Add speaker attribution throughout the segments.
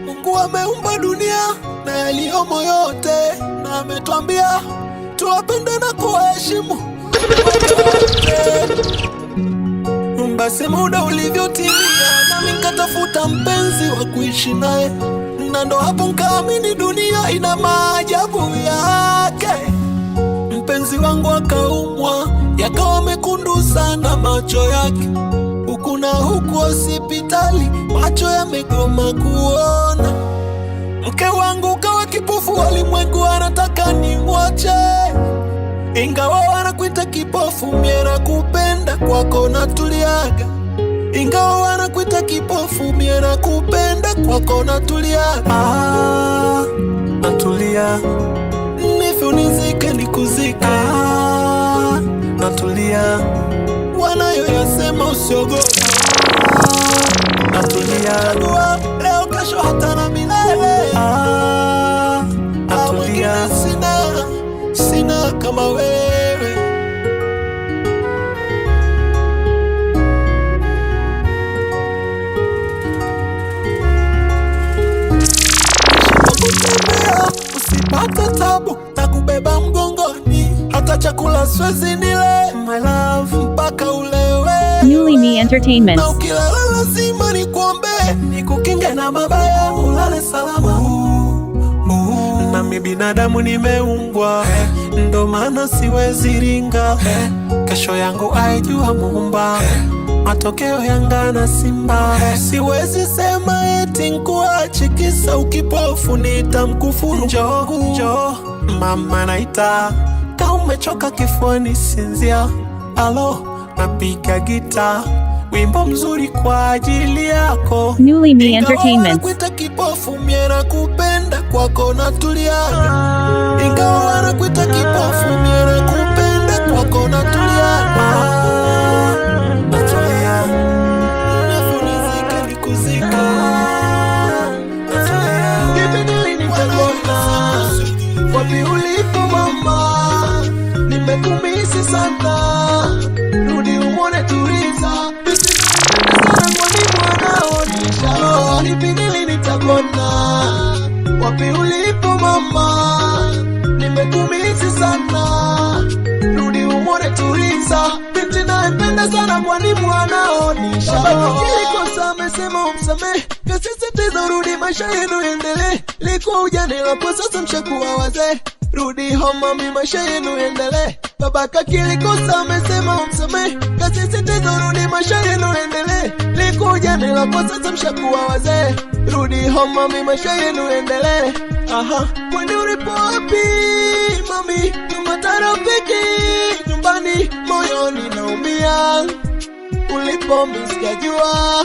Speaker 1: Mungu ameumba dunia na yaliyomo yote, na ametuambia tuwapende na kuwaheshimu wote. Basi muda ulivyotimia, nami nikatafuta mpenzi wa kuishi naye, na ndo hapo nikaamini dunia ina maajabu yake. Mpenzi wangu akaumwa, yakawa mekundu sana macho yake, huku na huku hospitali macho yamegoma kuona. Mke wangu kawa kipofu, walimwengu anataka nimwache, ingawa wanakuita kipofu, mie nakupenda, kwako natuliaga. Ingawa wanakuita kipofu, mie nakupenda, kwako natuliaga. Natulia, nife unizike nikuzike. Natulia, wanayoyasema usiogope. Natulia, leo kesho hata na milele. Natulia, sina kama wewe. Kutembea usipate tabu na kubeba mgongoni, hata chakula siwezi nile, my love, mpaka ulewe.
Speaker 2: Newly Me Entertainment.
Speaker 1: Na ukilala lazima nikuombe, nikukinge na mabaya, ulale salama. Nami binadamu nimeumbwa, ndo maana siwezi ringa. Kesho yangu aijua Muumba, matokeo Yanga na Simba. Siwezi sema eti nkuache kisa ukipofu, nitamkufuru. Njoo mama naita, kama umechoka kifuani sinzia. Alo, napiga gita, wimbo mzuri kwa ajili yako.
Speaker 2: Newly Me Entertainment.
Speaker 1: Wanakuita kipofu, mie nakupenda, kwako natuliaga. Ingawa wanakuita kipofu, mie nakupenda, kwako natuliaga. Natulia, nafunizika nikuzika. Natulia, kipindili nitakona, wapi ulipo mama, nimekumisi sana, rudi umone tuliza. Kipindili nitakona, wapi ulipo mama, nimekumisi sana, rudi umone tuliza. Binti naipenda sana kwani mwanaonisha. Baba kilikosa amesema umsamehe, kasisitiza rudi maisha yenu endelee. Likuwa ujane lapo sasa mshakuwa wazee, rudi home mami maisha yenu endelee. Baba kilikosa amesema umsamehe, kasisitiza rudi maisha yenu endelee. Likuwa ujane lapo sasa mshakuwa wazee, rudi home mami maisha yenu endelee. Kwani ulipo wapi mami, tumata rafiki nyumbani, moyoni naumia. Ulipo misijajua,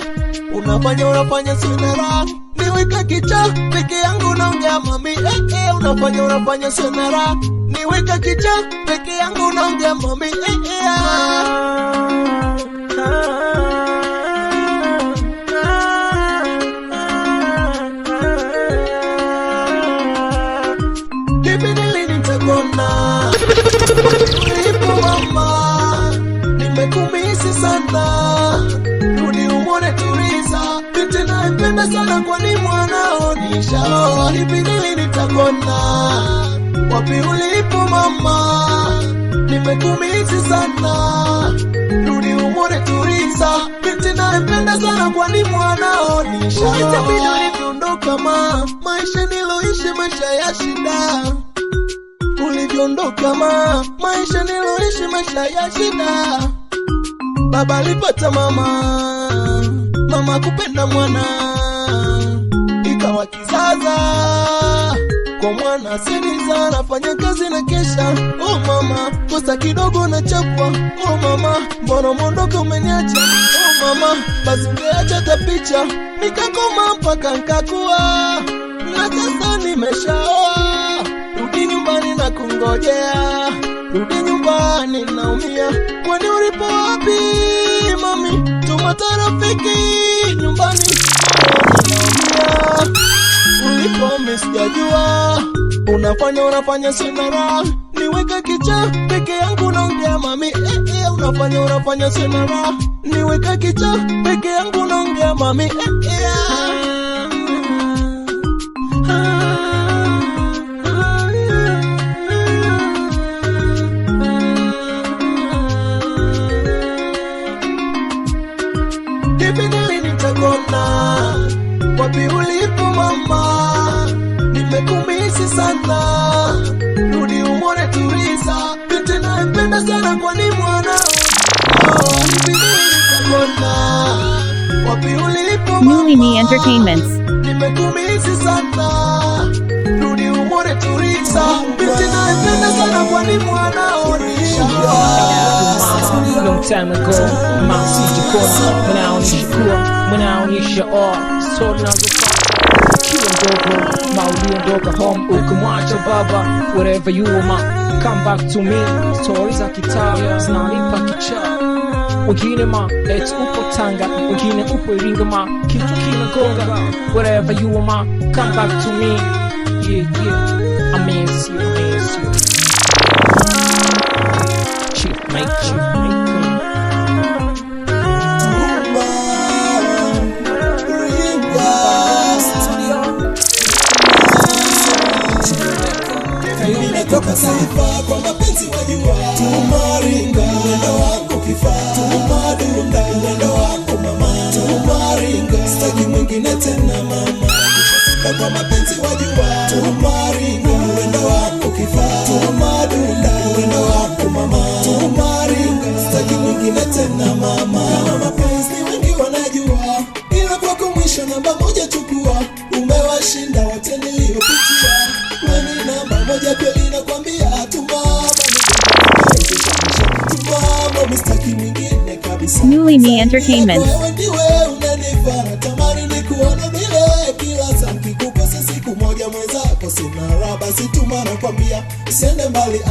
Speaker 1: unafanya sinara, niweka kicha peke yangu naongea mami. Unafanya sinara, niweka kicha peke yangu naongea mami. Kipindili nitakona, ulipo mama, nimekumisi sana, rudi umone tuliza. Binti naipenda sana kwani mwanaonisha. Kipindili nitakona, wapi ulipo mama, nimekumisi sana, rudi umone tuliza. Binti naipenda sana kwani mwanaonisha. Itabidi ulivyoondoka maisha niloishi maisha ya shida. Ulivyoondoka maisha niloishi maisha ya shida. Baba alipata mama kupenda mwana, ikawa kizaza kwa mwana. Siniza nafanya kazi na kesha, oh mama, kosa kidogo na chapwa, oh mama, mbona mondoka umeniacha, oh mama, basi ungeacha tapicha. Nikakoma mpaka nkakua, na sasa nimeshaoa, rudi nyumbani na kungojea, rudi nyumbani naumia. Kwani ulipo wapi mami, tumata rafiki nyumbani, naumia. Ulipo misijajua, unafanya sinara, niweka kicha peke yangu naongea mami. Unafanya sinara, niweka kicha peke yangu naongea mami. ulipo mama, nimekumisi sana, rudi umone Turiza, binti nampenda sana kwani mwanao. Wapi ulipo mama,
Speaker 2: Newly Me Entertainments.
Speaker 1: nimekumisi sana, rudi umone Turiza, binti nampenda sana kwani mwanao.
Speaker 3: Long time ago, Masi Jikona, mnaonyesha so nazofanya kiwa ndogo, mauliondoka home ukamwacha baba. Wherever you are ma, come back to me. Stories za kitaa zinanipa kichaa. Wengine ma, eti upo Tanga, wengine upo Iringa ma, kitu kinagonga. Wherever you are ma, come back to me. Yeah, I miss you. Chief mate.
Speaker 1: Nimetoka sifa kwa mapenzi wajua, tumaringa mwendo wako kifaa, tumadunda mwendo wako mama, tumaringa sitaki mwingine tena mama. Sifa kwa mapenzi wajua, tumaringa mwendo wako kifaa, tumadunda mwendo wako mama, tumaringa sitaki mwingine tena mama. Kama mapenzi wengi wanajua, ila kwako mwisho namba moja chukua, umewashinda wote niliopitia. Wani namba moja kweli nakwambia, tumama mistaki mwingine kabisa.
Speaker 2: Newly Me Entertainment.
Speaker 1: Wewe ndiwe unanifanya tamani nikuone vile, kila saa nikikukosa siku moja mwenzako sina raha. Basi tuma nakwambia, usiende mbali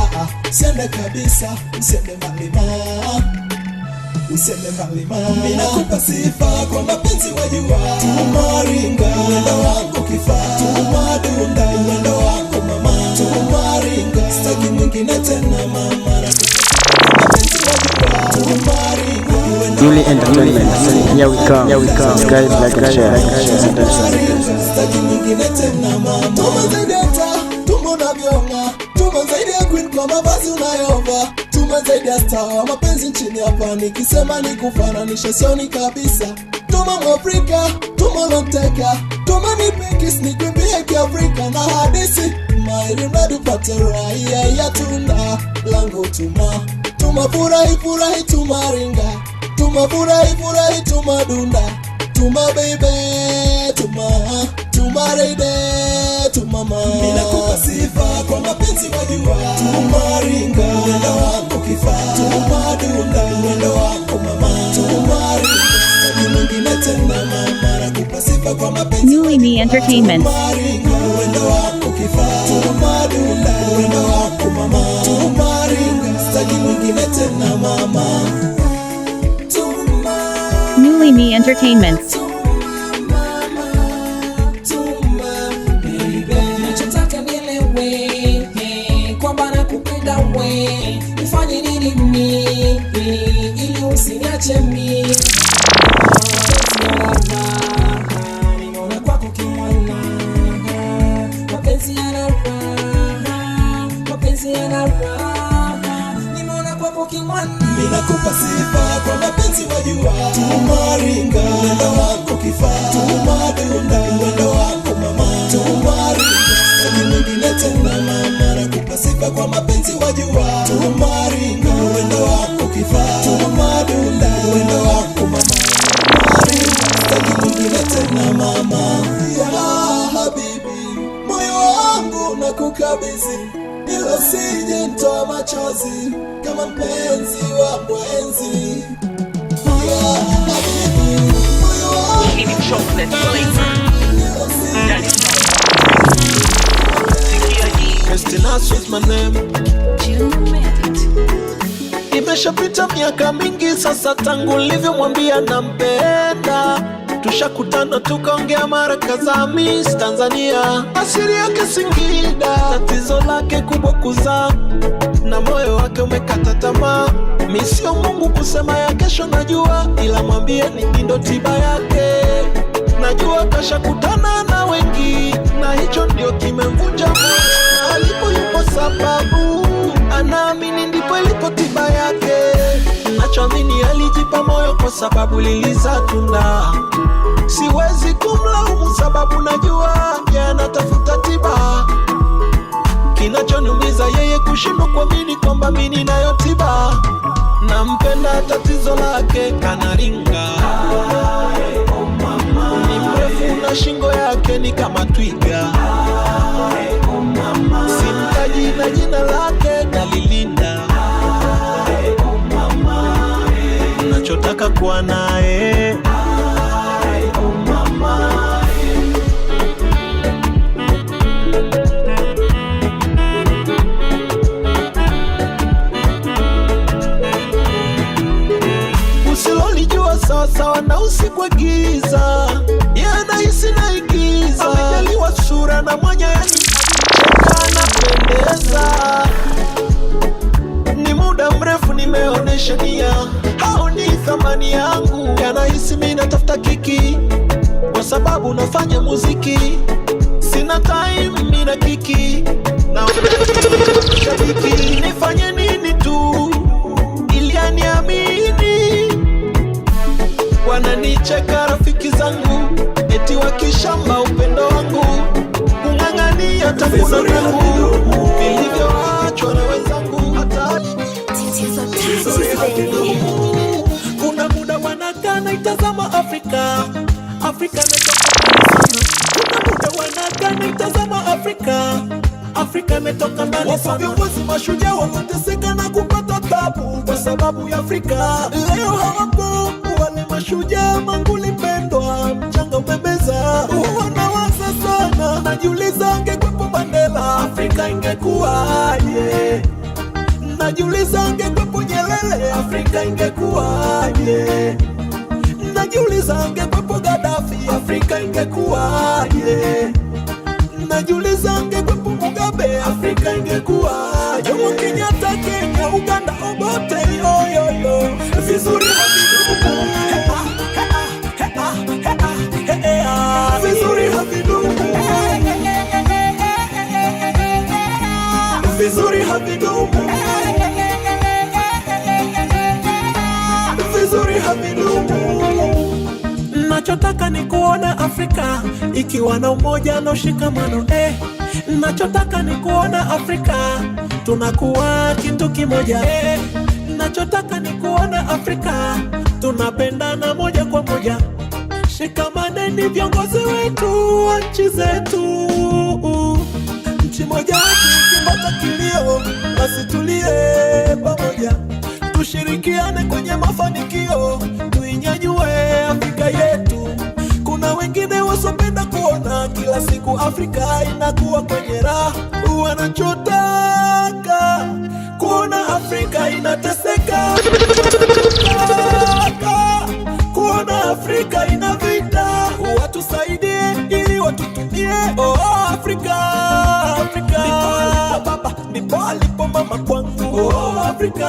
Speaker 1: usiende kabisa, usiende mbali usiende mbali mimi nakupa sifa kwa mapenzi wajua, tumaringa mwendo wako kifaa, tumadunda mwendo wako mama, tumaringa sitaki mwingine tena mama. Mapenzi wajua, tumaringa
Speaker 4: Newly Entertainment. Here we come. Subscribe, like and share.
Speaker 1: sitaki mwingine tena mama. Tuma zaidi hata tumo na vyonga, tuma zaidi ya queen kwa mavazi unayova, tuma zaidi ya star mapenzi nchini hapa, nikisema nikufananisha sioni kabisa. Tuma Mwafrika, tuma loteka, tuma nipe kiss nikwambie kiafrika na hadisi mairi mradi upate raia ya tunda langu. Tuma furahi tuma ringa, tuma furahi tuma dunda, tuma baby, tuma reide, tuma mama. Mina kupa sifa kwa mapenzi wajua, tuma ringa mwendo wako kifaa, tuma dunda mwendo wako mama, tuma ringa sitaki mwingine tena mama. Nakupa sifa kwa mapenzi
Speaker 2: Newly Me Entertainment.
Speaker 1: tuma ringa mwendo wako kifaa, tuma dunda mwendo wako mama, tuma ringa sitaki mwingine tena mama.
Speaker 2: Newly Me Entertainment.
Speaker 5: Nachotaka nielewe kwamba nakupenda we, nifanye nini mimi ili usiniache mimi. Nimeona kwako kimwana, mapenzi yana raha, nimeona kwako kimwana.
Speaker 1: Mina kupa sifa kwa mapenzi wajua, tumaringa mwendo wako kifaa, tumadunda mwendo wako mama, tumaringa sitaki mwingine tena mama. Nakupa sifa kwa mapenzi wajua, tumaringa mwendo wako kifaa, tumadunda mwendo wako mama, tumaringa sitaki mwingine tena mama. Ya habibi, moyo wangu nakukabidhi, ila sije nitoa machozi kama mpenzi wa mwenzi. Ya habibi, moyo wangu Christina is my name. Imeshapita miaka mingi sasa tangu nilivyomwambia nampenda. Tushakutana tukaongea mara kadhaa, Miss Tanzania asili yake Singida, tatizo lake kubwa kuzaa na moyo wake umekata tamaa. Mimi sio Mungu kusema ya kesho najua, ila mwambie ni ndo tiba yake. Najua kashakutana na wengi na hicho ndio kimemvunja moyo. Alipo yupo sababu anaamini ndipo ilipo tiba yake. Nachoamini alijipa moyo kwa sababu liliza tunda. Siwezi kumlaumu sababu najua anatafuta tiba. Kinachoniumiza yeye kushindwa kuamini kwamba mimi ninayo tiba. Nampenda tatizo lake kanaringa. Ni mrefu na shingo yake ni kama twiga. Simtaji na jina lake nalilinda. Nachotaka kuwa naye. Usilolijua sawa na usiku giza. Yanahisi naigiza. Amejaliwa sura na mwanya yani anapendeza. Ni muda mrefu nimeonesha nia. Haoni thamani yangu. Yanahisi mimi natafuta kiki kwa sababu nafanya muziki. Sina time mimi na kiki. Na shabiki nifanye nini tu ili aniamini. Wananicheka rafiki zangu eti wakishamba upendo wangu. Kung'ang'ania tafuna yangu vilivyoachwa na wenzangu. Hata kuna muda wanakaa naitazama Afrika. Afrika imetoka mbali sana. Kuna muda wanakaa naitazama Afrika. Afrika imetoka mbali sana. Viongozi mashujaa wanateseka na kupata tabu kwa sababu ya Afrika. Leo hawapo wale mashujaa, manguli pendwa, mchanga umebeza. Wanawaza sana, najiuliza angekwepo Mandela Afrika ingekuwaje. Najiuliza angekwepo Nyerere Afrika ingekuwaje. Najiuliza angekwepo Gaddafi Afrika ingekuwaje. Najiuliza angekwepo Mugabe Afrika ingekuwaje. Jomo Kenyatta Kenya, Uganda Obote yoyoyo. Vizuri havidumu. Vizuri havidumu. Vizuri havidumu. Vizuri havidumu. Nachotaka ni kuona Afrika ikiwa na umoja na ushikamano. Nachotaka ni kuona Afrika tunakuwa kitu kimoja. Nachotaka ni kuona Afrika tunapendana moja kwa moja. Shikamaneni viongozi wetu wa nchi zetu. Nchi moja ikipata kilio basi tulie pamoja. Tushirikiane kwenye mafanikio, tuinyanyue Afrika yetu. Kuna wengine wasopenda kuona kila siku Afrika inakuwa kwenye raha. Wanachotaka kuona Afrika inateseka. Kuona Afrika ina vita. Watusaidie ili watutumie. Oh Afrika, Afrika. Ndipo baba, ndipo alipo mama kwangu. Oh Afrika,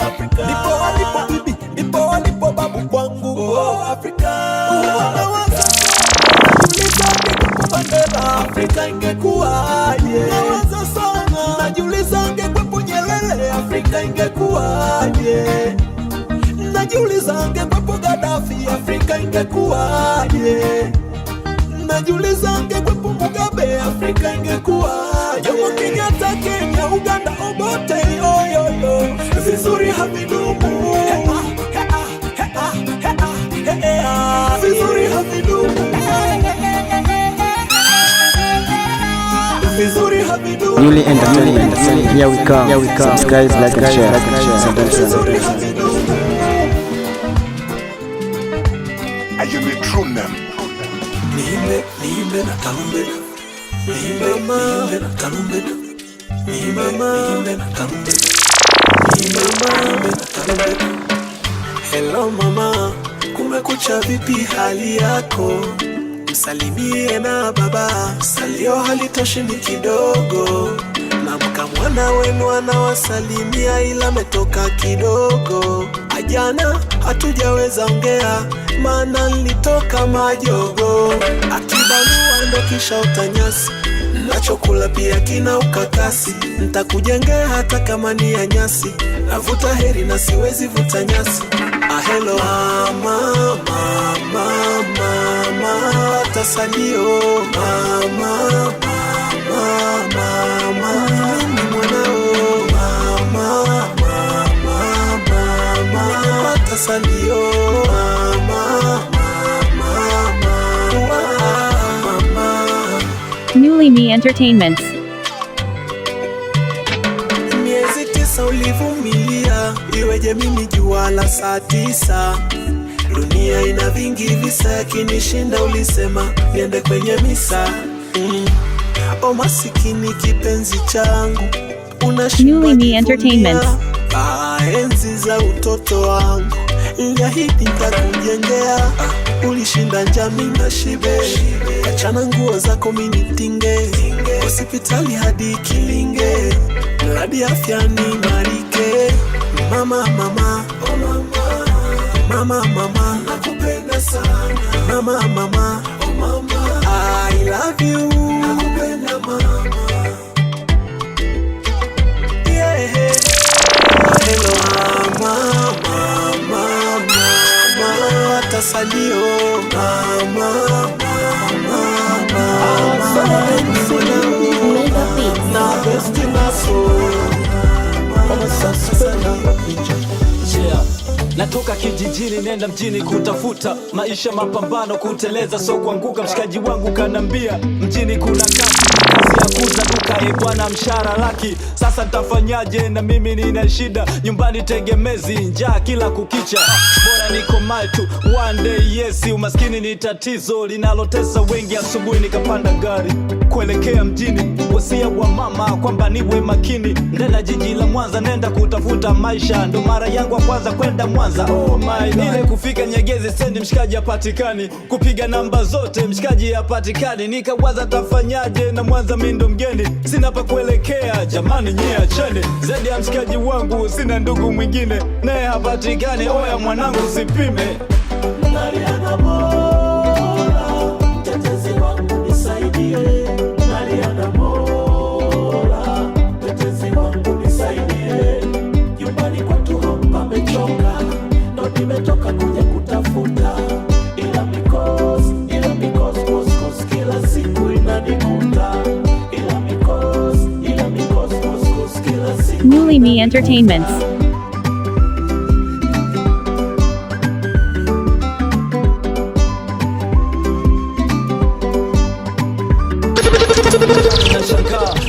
Speaker 1: Afrika. Ndipo alipo bibi, ndipo alipo babu kwangu. Oh Afrika. Nawaza Mandela Afrika ingekuwaje. Nawaza sana. Najiuliza angekwepo Nyerere Afrika ingekuwaje. Najiuliza angekwepo Gaddafi Afrika ingekuwaje. Najiuliza angekwepo Mugabe Afrika ingekuwaje. Jomo Kenyatta Kenya, Uganda Obote yoyoyo. Vizuri havidumu. Vizuri havidumu. Vizuri havidumu.
Speaker 4: Newly Entertainment. Here we come. Here we come. Subscribe, like and share.
Speaker 6: Ayumi Truna.
Speaker 1: Niimbe na karumbeta. Niimbe na karumbeta. Niimbe na karumbeta. Niimbe na karumbeta. Hello mama, kumekucha vipi hali yako? Msalimie na baba, salio halitoshi ni kidogo. Na mkamwana wenu anawasalimia ila metoka kidogo. Ajana hatujaweza ongea, maana nilitoka majogo. Akibanua ndo kisha utanyasi, nachokula pia kina ukakasi. Ntakujengea hata kama ni ya nyasi, navuta heri na siwezi vuta nyasi. hello mama, mama, mama, tasalio mama, mama, mama, mimi mwanao mama, mama, mama, tasalio mama, mama, mama.
Speaker 2: Newly Me Entertainments.
Speaker 1: Miezi 9 ulivumilia, iweje mimi jua la saa 9? Dunia ina vingi visa, kinishinda ulisema niende kwenye misa. O masikini kipenzi changu,
Speaker 2: Newly Me Entertainment.
Speaker 1: Enzi za utoto wangu niliahidi nitakujengea, ulishinda njami na shibe. Achana nguo zako mini tinge, hospitali hadi Kilinge, mradi afya ni marike. Mama, mama, oh mama, mama, mama, nakupenda sana. Mama, mama, oh mama, I love you, nakupenda mama. Yeah, hello mama, mama, mama, tasalio mama, mama, mama, na besti naso mama sasipenda.
Speaker 7: Yeah. Natoka kijijini nenda mjini kutafuta maisha, mapambano kuteleza, so kuanguka. Mshikaji wangu kanambia mjini kuna kazi ya kuuza duka, bwana mshahara laki. Sasa nitafanyaje na mimi nina shida, nyumbani tegemezi, njaa kila kukicha. Bora niko mali tu one day, yes. Umaskini ni tatizo linalotesa wengi. Asubuhi nikapanda gari kuelekea mjini, wasia wa mama kwamba niwe makini. Ndena jiji la Mwanza nenda kutafuta maisha, ndo mara yangu wa kwanza kwenda Mwanza. Oh my God. Nile kufika Nyegezi stendi, mshikaji hapatikani. Kupiga namba zote mshikaji hapatikani. Nikawaza tafanyaje na Mwanza mimi ndo mgeni, sina pa kuelekea. Jamani nyie achane, zaidi ya mshikaji wangu sina ndugu mwingine, naye hapatikani. Oya mwanangu sipime.
Speaker 1: Naliana Mola, mtetezi wangu nisaidie. Naliana Mola, mtetezi wangu nisaidie. Nyumbani kwetu hapa mechoka, ndo nimetoka kuja kutafuta. Ila because kila siku inanikuta. Ila because kila siku.
Speaker 2: Newly Me Entertainments.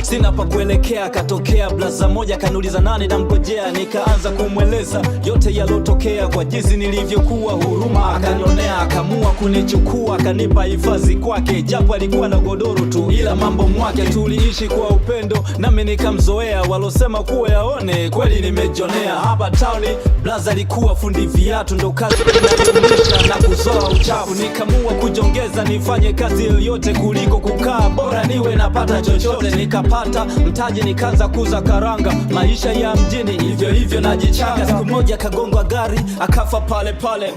Speaker 7: Sina pa kuelekea, katokea blaza moja kaniuliza nani namgojea. Nikaanza kumweleza yote yalotokea, kwa jinsi nilivyokuwa. Huruma akanionea, akamua kunichukua, akanipa hifadhi kwake. Japo alikuwa na godoro tu, ila mambo mwake. Tuliishi kwa upendo nami nikamzoea, walosema kuwa yaone kweli nimejonea. Hapa town blaza alikuwa fundi viatu, ndo kazi inayonyesha na kuzoa uchafu. Nikamua kujongeza nifanye kazi yoyote kuliko kukaa, bora niwe napata chochote. Nikapata mtaji nikaanza kuza karanga, maisha ya mjini hivyo hivyo najichanga. Siku moja kagongwa gari akafa pale pale.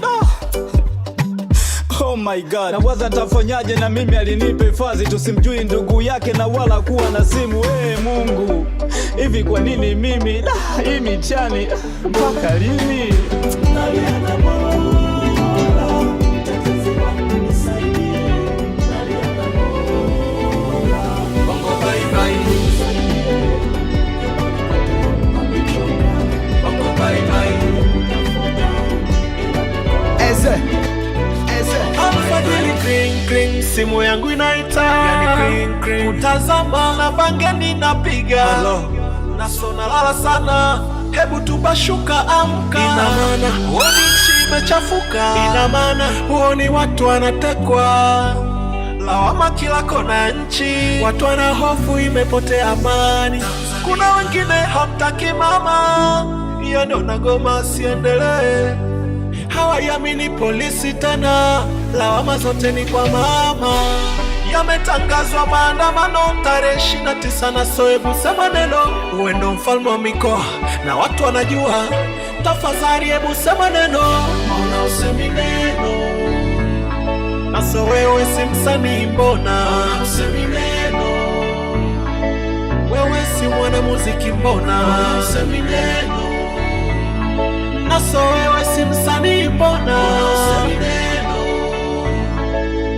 Speaker 7: Oh my God. Nawaza tafanyaje na mimi alinipa hifadhi, tusimjui ndugu yake na wala kuwa na simu. Mungu, hivi kwa nini mimi? Hii michani mpaka lini?
Speaker 1: Naliana Mola, mtetezi wangu nisaidie. Naliana Mola, bongo bye bye. Bongo bye bye. Alfajiri kring kring, simu yangu inaita. Yani kring kring, utazama na bange ninapiga. Nasona lala sana, hebu tubashuka amka. Ina maana huoni nchi imechafuka, ina maana huoni watu wanatekwa. Lawama kila kona ya nchi, watu wana hofu, imepotea amani. Kuna wengine hamtaki mama, hiyo ndo nagoma siendelee. Hawaiamini polisi tena, lawama zote ni kwa mama. Yametangazwa maandamano tarehe 29 na Soebu sema neno. Uwe ndo mfalme wa mikoa na watu wanajua, tafadhali hebu sema neno. Mbona usemi neno? Aso wewe si msanii mbona usemi neno? Wewe si mwana muziki mbona usemi neno? Naso wewe si msanii mbona usemi neno,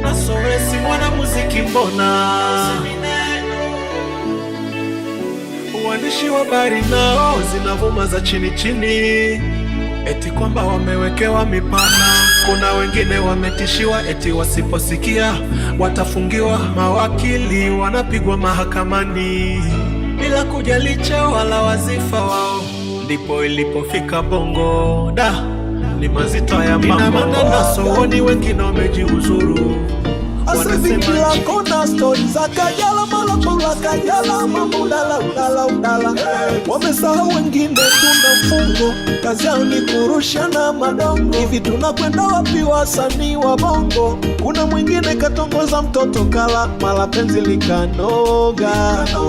Speaker 1: Naso wewe si mwana muziki mbona usemi neno. Uandishi wa habari nao zinavuma za chini chini, eti kwamba wamewekewa mipana. Kuna wengine wametishiwa eti wasiposikia watafungiwa. Mawakili wanapigwa mahakamani bila kujali cheo wala wazifa wao. Ndipo ilipofika bongo da ni mazito ya mama. Naso woni wengine wamejiuzuru. Kila kona story za Kajala, Malapula Kajala, mambo udala. Wamesahau wengine tuna mfungo, kazi yao ni kurusha na madongo. Hivi tunakwenda wapi wasanii wa bongo? Kuna mwingine katongoza mtoto kala, mala penzi likanoga,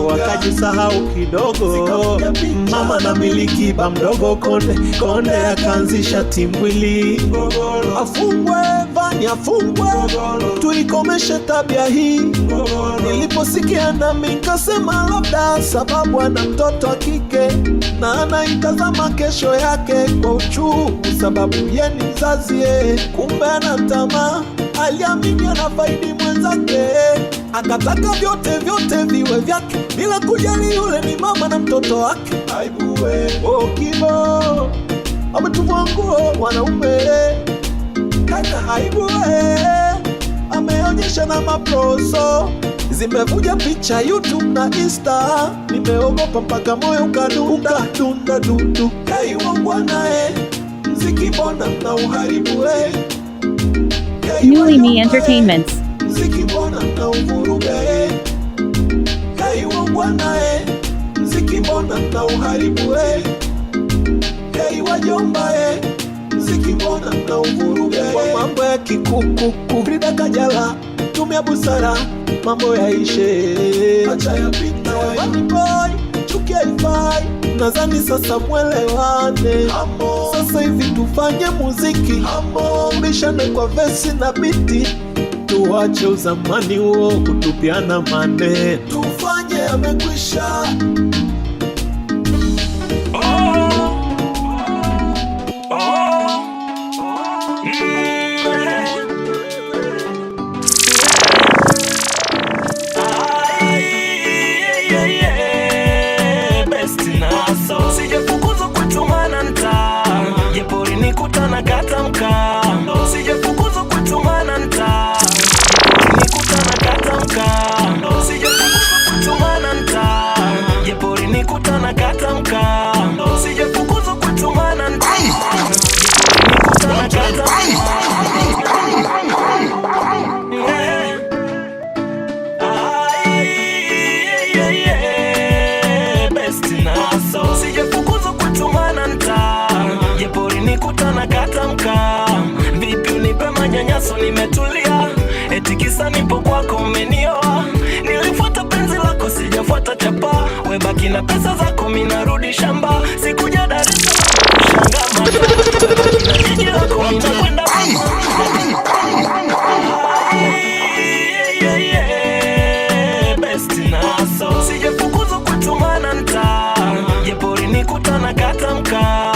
Speaker 1: wakajisahau kidogo. Mama na miliki ba mdogo konde akaanzisha timbwili. Afungwe Vani afungwe, tuikomeshe tabia hii. Niliposikia nami nikasema labda sababu ana mtoto wa kike na anaitazama kesho yake kwa uchungu, sababu ye ni mzazi. Kumbe ana tamaa, aliamini anafaidi mwenzake, akataka vyote viwe vyake bila kujali yule ni mama na mtoto wake. Aibuwe Kibo ametuvua nguo wanaume, kaka aibuwe ameonyesha na maproso, zimevuja picha YouTube na Insta. Nimeogopa mpaka moyo ukadunda dundu. Kaiwangwa nae mziki bona na uharibu
Speaker 2: Newly Me Entertainments.
Speaker 1: Mziki bona na uvuruge. Kaiwangwa nae mziki bona na uharibu wajomba mziki bona na uvuruge. Kwa mambo ya kikuku Frida Kajala tumia busara mambo yaishe, acha yapita. Wani boy chuki haifai, nadhani sasa mwelewane. Sasa hivi tufanye muziki, bishane kwa vesi na biti, tuache uzamani huo kutupiana mane, tufanye yamekwisha.
Speaker 5: Sijafukuzwa kwetu mananta, jepori nikutana katamka. Sijafukuzwa kwetu mananta, jepori nikutana katamka. Sijafukuzwa kwetu mananta, jepori nikutana katamka. Sijafukuzwa kwetu mananta, jepori nikutana katamka. Sijafukuzwa kwetu mananta, jepori nikutana katamka. Vipi unipe manyanyaso nimetulia, eti kisa nipo kwako umenioa. Nilifuata penzi lako sijafuata chapa, webaki na pesa zako minarudi shamba. Sikuja Dar es Salaam kushangama, na jiji lako minakwenda mama. Sijafukuzwa kwetu mananta, jepori nikutana katamka.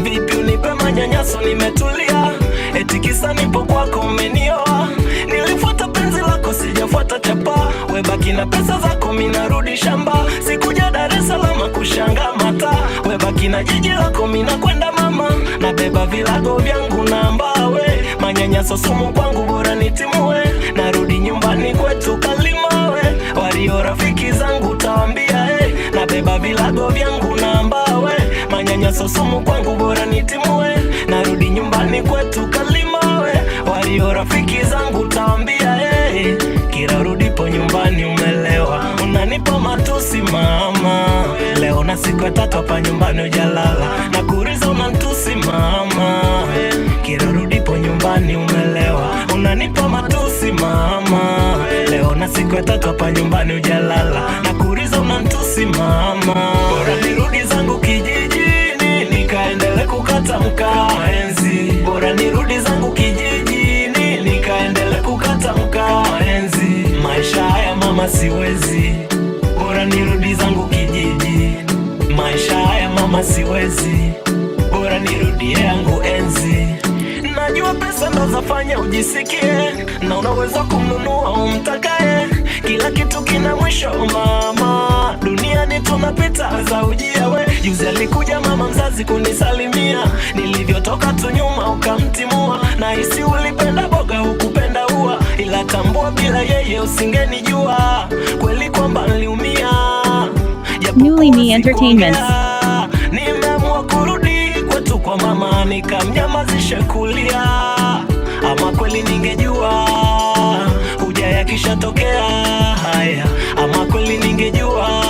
Speaker 5: Vipi unipe manyanyaso nimetulia, eti kisa nipo kwako umenioa. Nilifuata penzi lako sijafuata chapa, webaki na pesa zako minarudi shamba. Sikuja Dar es Salaam kushangamata, webaki na jiji lako minakwenda mama. Nabeba vilago vyangu na mbawe, manyanyaso sumu kwangu bora nitimue. Narudi nyumbani kwetu Kalimawe, walio rafiki zangu taambia nabeba vilago vyangu na mbawe, manyanyaso sumu kwangu bora nitimue. Narudi nyumbani kwetu Kalimawe, walio rafiki zangu taambia kila rudipo nyumbani umelewa, unanipa matusi mama. Leo na siku ya tatu hapa nyumbani ujalala, na kuriza unantusi mama. Kila rudipo nyumbani umelewa, unanipa matusi mama. Leo na siku ya tatu hapa nyumbani ujalala, na kuriza unantusi mama. Bora nirudi zangu kijijini, nikaendele kukata mkaenzi. Bora nirudi zangu kijijini, nikaendele kukata mkaenzi. Maisha haya mama siwezi, bora nirudi zangu kijiji. Maisha haya mama siwezi, bora bora nirudie yangu enzi. Najua pesa ndo zafanya ujisikie, na unaweza kumnunua umtakaye. Kila kitu kina mwisho mama, duniani tunapita za ujia we. Juzi alikuja mama mzazi kunisalimia, nilivyotoka tu nyuma ukamtimua. Na hisi ulipenda boga ukupenda ua, ila tambua bila yeye usingenijua. Kweli kwamba niliumia,
Speaker 2: Newly Me Entertainment.
Speaker 5: Nimeamua kurudi kwetu kwa mama, nikamnyamazisha kulia. Ama kweli ningejua huja yakishatokea haya. Ama kweli ningejua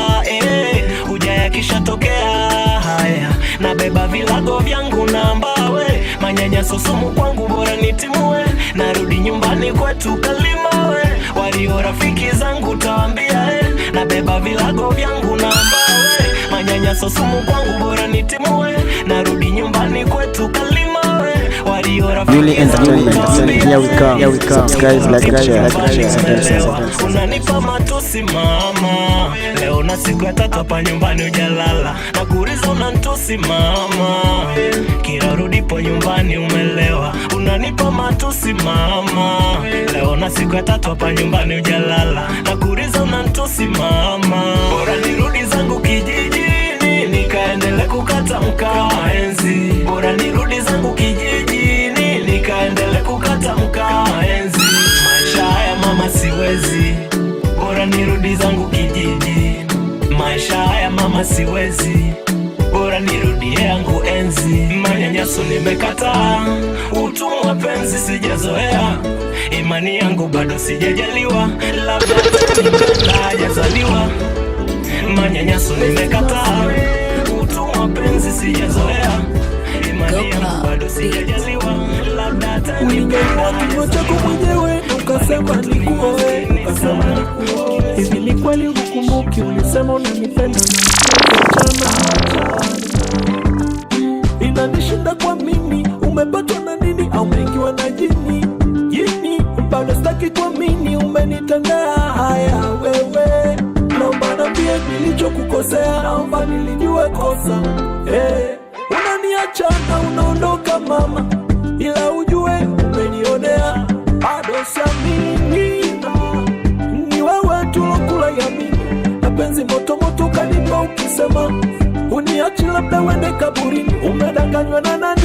Speaker 5: huja yakishatokea haya. Nabeba vilago vyangu na mbawe, manyanyaso sumu kwangu bora nitimue. Narudi nyumbani kwetu Kalimawe, walio rafiki zangu tawaambia nabeba vilago vyangu na mbawe, manyanyaso sumu kwangu bora nitimue. Narudi nyumbani kwetu Kalimawe, walio rafiki zangu tawaambia.
Speaker 4: Here we come. Guys, like and share.
Speaker 5: Unanipa matusi mama, leo na siku ya 3 hapa nyumbani ujalala. Na kuriza unanitusi mama, kila rudipo nyumbani umelewa. Unanipa matusi mama, leo na siku ya 3 hapa nyumbani ujalala. Na kuriza unanitusi mama, bora nirudi zangu kijijini, nikaendele kukata mkaa enzi. Bora nirudi zangu kijijini, nikaendele kukata mkaa enzi. Maisha haya mama siwezi, bora nirudi zangu kijiji. Maisha haya mama siwezi, bora nirudie yangu enzi. Manyanyaso nimekataa, utumwa penzi sijazoea. Imani yangu bado sijajaliwa, labda hajazaliwa. Manyanyaso nimekataa, utumwa penzi sijazoea. Imani yangu bado sijajaliwa, labda
Speaker 1: Ulingeua kinywa chako mwenyewe ukasema nikuoe, ukasema nikuoe. Hivi ni kweli ukumbuki ulisema unanipenda na mchana? Inanishinda kwa mimi, umepatwa na nini au umeingiwa na jini? Jini, bado sitaki kuamini umenitendea haya wewe. Naomba niambie nilichokukosea, naomba nilijue kosa. Unaniacha na unaondoka mama, ila ujue umenionea. Bado siamini ni wewe tulokula yamini, na penzi moto moto kanipa ukisema uniachi labda wende kaburini. Umedanganywa na nani?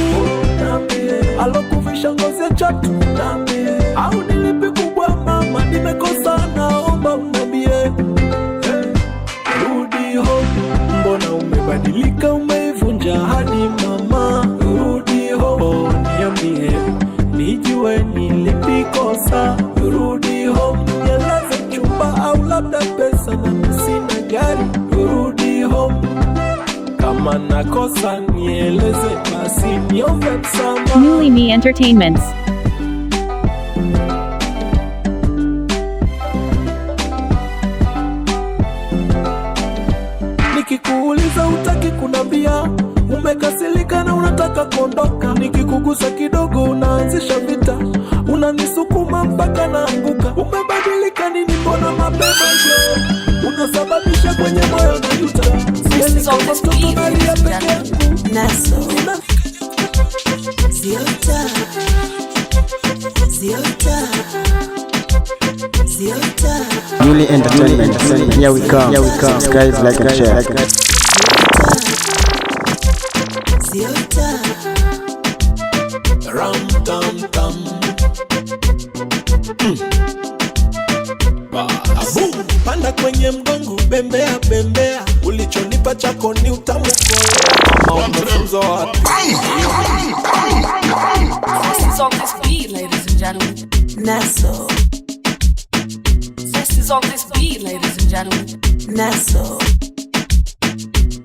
Speaker 1: Niambie. Alokuvisha ngozi ya chatu? Niambie. Au nilipi kubwa mama nimekosa, naomba uniambie. Rudi home, mbona umebadilika, umeivunja hadi mama. Rudi home, niambie nijue nilipikosa. Rudi home, nieleze chumba au labda pesa na sina gari. Rudi home, kama nakosa nieleze basi niombe msamaha.
Speaker 2: Newly Me Entertainments.
Speaker 1: Nikikuuliza utaki kunambia, umekasirika na unataka kuondoka. Nikikugusa kidogo unaanzisha vita, unanisukuma mpaka naanguka. Umebadilika nini, mbona mapema jo? Unasababisha kwenye moyo na juta. Sieni kama mtoto nalia peke yangu.
Speaker 4: Newly Entertainment. Here we come. Guys, like and share.
Speaker 1: Ram tam tam. Panda kwenye mgongo, bembea bembea. Ulichonipa chako ni utamu kolea. Mama umefunzwa wapi?
Speaker 8: This is on this beat, ladies and gentlemen.
Speaker 9: Naso.
Speaker 8: This is on this beat, ladies and gentlemen.
Speaker 9: Naso.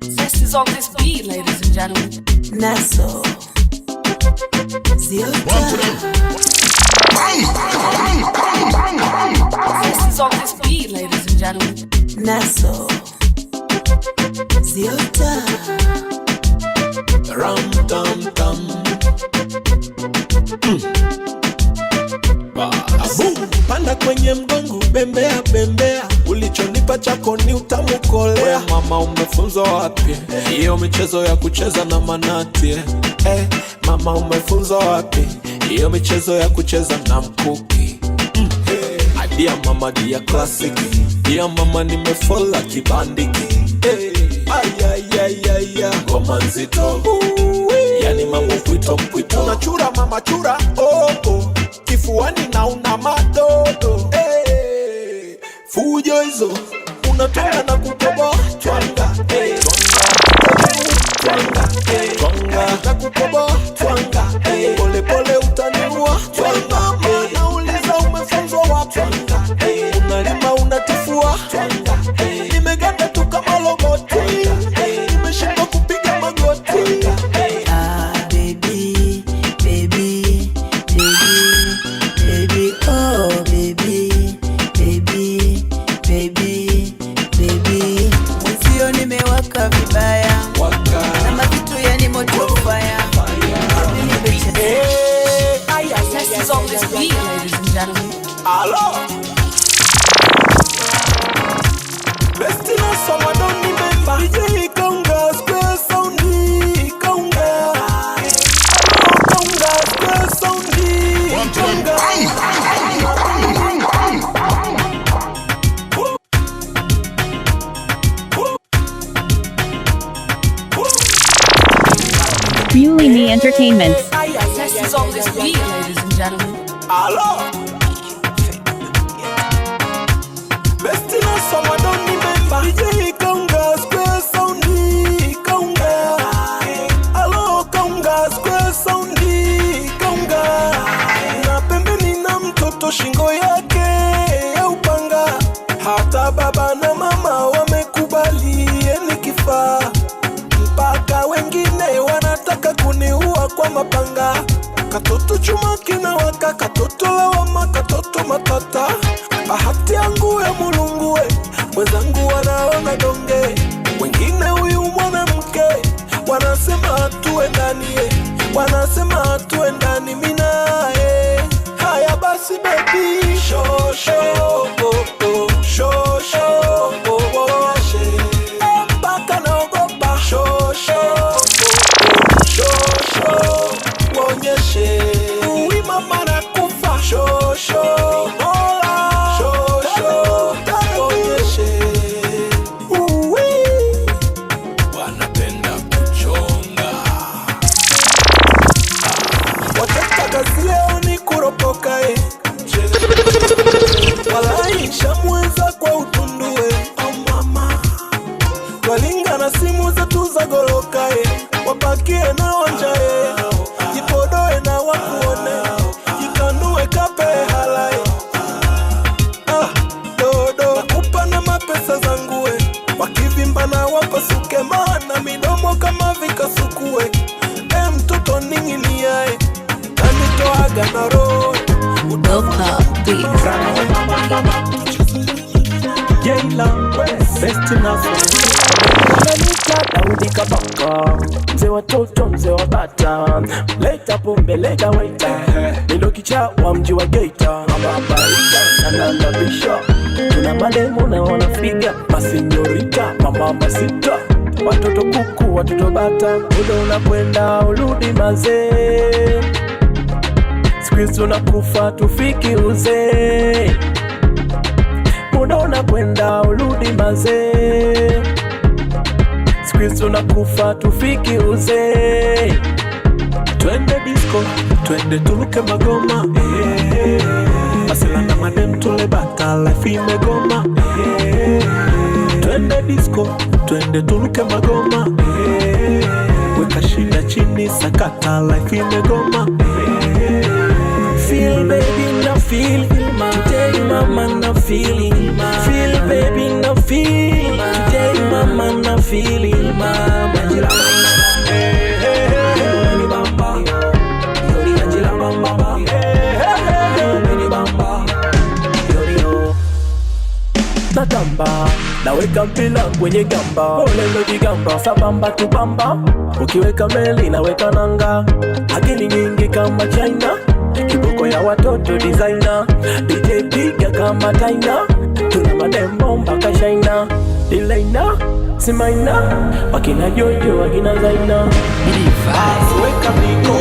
Speaker 8: This is on this beat, ladies and gentlemen.
Speaker 9: Naso. Ziota.
Speaker 8: This is on this beat, ladies and gentlemen.
Speaker 9: Naso. Ziota.
Speaker 1: Ram tam tam. Panda kwenye mgongo, bembea bembea. ulichonipa chako ni utamukolea. Mama umefunzwa wapi hiyo michezo ya kucheza na manati? Mama umefunzwa wapi hiyo michezo ya kucheza na mkuki? Dia mama dia classic, dia mama nimefola kibandiki. Ngoma nzito, yani mambo pwito pwito. Unachura mama chura, kifuani na una madodo. Fujo hizo, unatonga na kukoboa. Twanga, twanga, twanga, na kukoboa. Twanga, pole pole utaniua. Twanga, nauliza umefunzwa wapi? Unalima unatifua. Nimeganda tu kama logoti, nimeshindwa kupiga magoti.
Speaker 9: Baby, baby, baby, baby, oh baby, baby, baby, baby. Mwenzio nimewaka vibaya, na mavitu yani moto fire.
Speaker 8: Zest is on this beat, ladies and gentlemen.
Speaker 1: Hello. Best in us, someone don't remember. DJ Kaunga, square soundi, Kaunga. Hello, Kaunga, square soundi, Kaunga.
Speaker 2: Muley Me Entertainments.
Speaker 8: Zest is on this beat, ladies and gentlemen.
Speaker 1: Hello. Best in us, someone don't remember. DJ Kaunga, square soundi, Kaunga. Hello, Kaunga, square soundi, Kaunga. Na pembeni na mtoto shingo yake ya upanga. Hata baba na mama wamekubali ni kifaa. Mpaka wengine wanataka kuniua kwa mapanga. Katoto chuma kinawaka, katoto lawama, katoto matata. Bahati yangu ya mulungu we, wenzangu wanaona donge. Wengine huyu mwanamke, wanasema tuendani wanasema tuendani minae. Haya basi baby, show show, show show, mpaka naogopa. Show show, show show, wonyeshe uwi mama na kufa. Show show, show show, wonyeshe uwi. Wanapenda kuchonga, wataka kazi leo ni kuropoka walai shamweza kwa utundue. Oh mama, twalinga na simu zetu za goloka wapakie na wanja jipodoe na wakuone, jikanue kape halai. Dodo nakupa na mapesa zangu wakivimba na wapasuke, maana midomo kama vikasukue. Mtoto ninginiae nanitoaga na roho
Speaker 5: Best in us. Daudi Kabaka, mzee watoto, mzee wa bata. Leta pombe, leta waita, nilo kicha wa mji wa Geita. Mabaita, nananda bisha, tuna mademo na wanafiga. Masinyorita, mama masita, watoto kuku, watoto bata. Muda unakwenda urudi mazee, squeeze tunakufa tufiki uzee. Muda unakwenda urudi mazee, squeeze tunakufa tufiki uzee. Twende disco, twende tuluke magoma, asilanda madem tule bata, life imegoma. Twende disco, twende tuluke magoma, weka shida chini sakata, life imegoma. Feel baby na feel, today mama na feeling. Feel baby na feel, today mama na feeling. Mama jila mama, bamba, yori jila bamba, mini bamba, yori natamba, naweka mpila kwenye gamba. Olelo jigamba, sabamba tubamba. Ukiweka meli naweka nanga, akili nyingi kama China. Kiboko ya watoto designer, DJ piga kama Taina. Tuna madembo mpaka Simaina, wakina Jojo, wakina Zaina. Weka miko.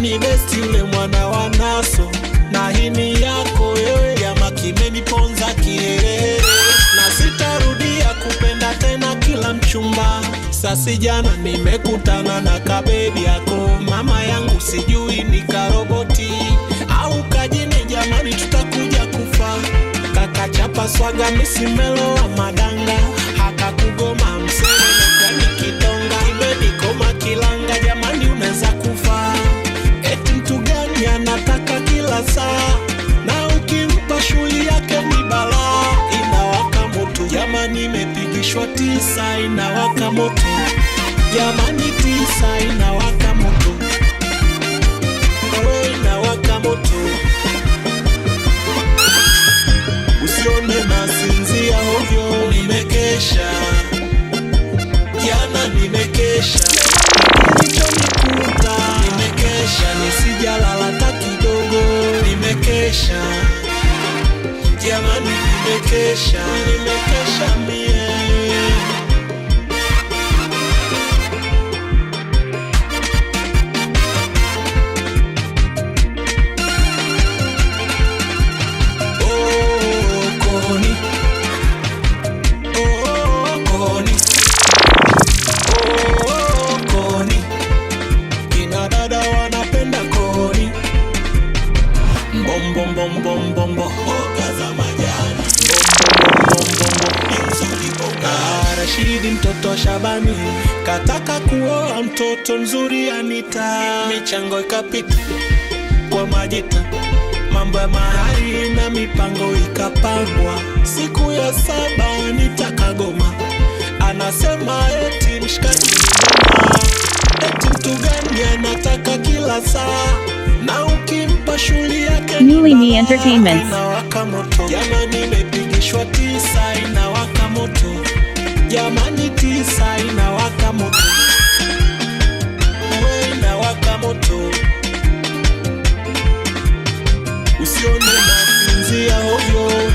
Speaker 1: Ni besti ule mwana wa Naso, na hini yako wewe ya makimeni ponza kiherehere. Na sitarudia kupenda tena kila mchumba. Sasi jana nimekutana na kabebi yako. Mama yangu sijui ni karoboti au kajini, jamani tutakuja kufa. Kaka chapa swaga misimelo wa madanga, haka kugoma msele na kani kitonga. Ibedi koma kilanga, jamani unaweza kufa. Eti mtu gani anataka kila saa, na ukimpa shuli yake ni balaa. Inawaka moto, jamani imepigishwa tisa, inawaka moto. Jamani tisa, inawaka moto. Oh, inawaka moto. Usione nasinzia ovyo, nimekesha. Jana nimekesha. Kilichonikuta nimekesha, nisijalala hata kidogo. Nimekesha. Jamani nimekesha, nimekesha mie. Rashidi mtoto Shabani kataka kuoa mtoto mzuri Anita. Michango ikapita kwa majita, mambo ya mahari na mipango ikapangwa. Siku ya 7 nitakagoma, anasema eti mshikaji ngoma. Eti mtu gani anataka kila saa, na ukimpa shuli yake
Speaker 2: Newly Me Entertainment.
Speaker 1: Inawaka moto, jamani imepigishwa tisa, inawaka moto. Jamani tisa, inawaka moto. Uwe inawaka moto. Usione nasinzia ovyo.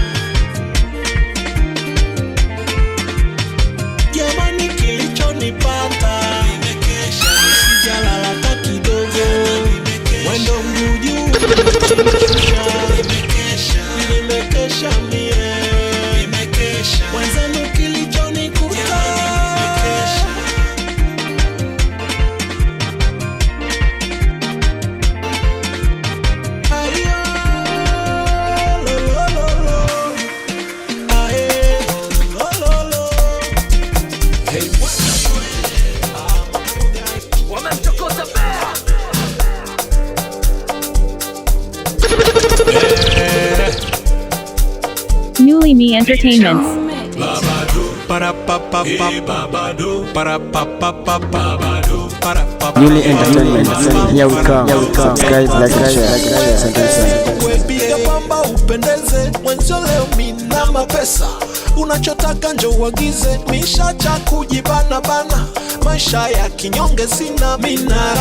Speaker 1: Jamani kilichonipata nimekesha, nisijalala hata kidogo. Mwendo mguju nimekesha, nimekesha mie. Nimekesha mwenzenu kilichonikuta.
Speaker 2: Newly Me Entertainment.
Speaker 4: Newly Entertainment. Here we come. Subscribe, like, and share.
Speaker 1: Piga pamba upendeze, mwenzio leo mina mapesa. Unachotaka njo uagize, mishacha kujibana bana. Maisha ya kinyonge sina, mina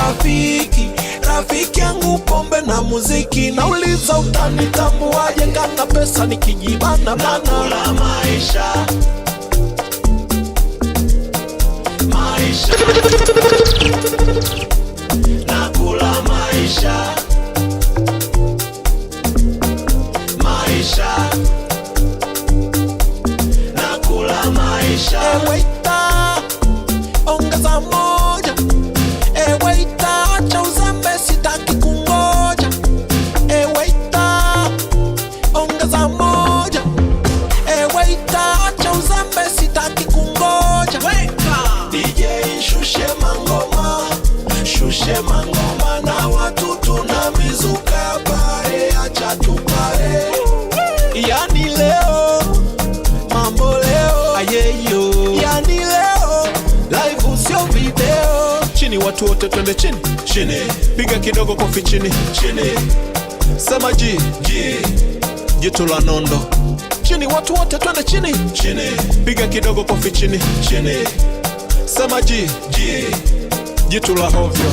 Speaker 1: rafiki yangu pombe na muziki. Nauliza utanitambuaje kana pesa nikijibana bana. Nakula maisha nakula maisha nakula maisha. Waiter, ongeza moja. Waiter, acha uzambe, sitaki kungoja. Waiter, ongeza moja. Waiter, acha uzambe, sitaki kungoja. DJ shushe mangoma na watu tuna mizuka pare, acha tupare. Yani leo mambo leo ayeyo, yani leo live usio video. Chini watu wote twende chini chini, piga kidogo kofi chini chini. Sema G jitu la nondo. Chini watu wote twende chini chini, piga kidogo kofi chini chini. Sema G jitu la hovyo.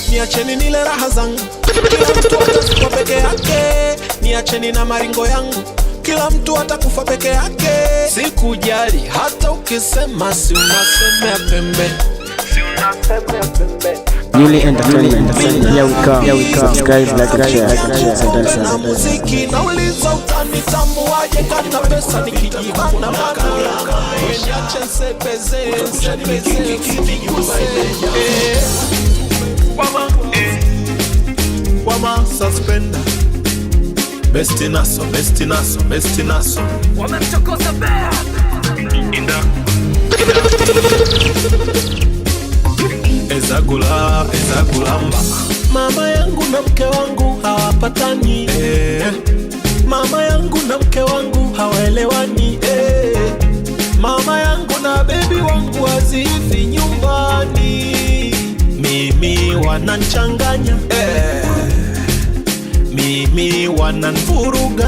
Speaker 1: Niacheni nile raha zangu, Kila mtu atakufa peke yake, niacheni na maringo yangu. Kila mtu atakufa peke yake, sikujali hata ukisema si unasemea pembe.
Speaker 4: Newly Entertainment. Here we come. Subscribe, like, and share.
Speaker 1: Na muziki nauliza utanitambua je kana pesa nikijibu na makala. Niache nsepeze. Wama suspender. Besti naso.
Speaker 5: Wamemchokoza bea.
Speaker 1: Inda. Ezagulamba. Mama yangu na mke wangu hawapatani, Mama yangu na mke wangu hawaelewani, Mama yangu na baby wangu hazifi nyumbani. Mimi wananchanganya, Mimi wananvuruga,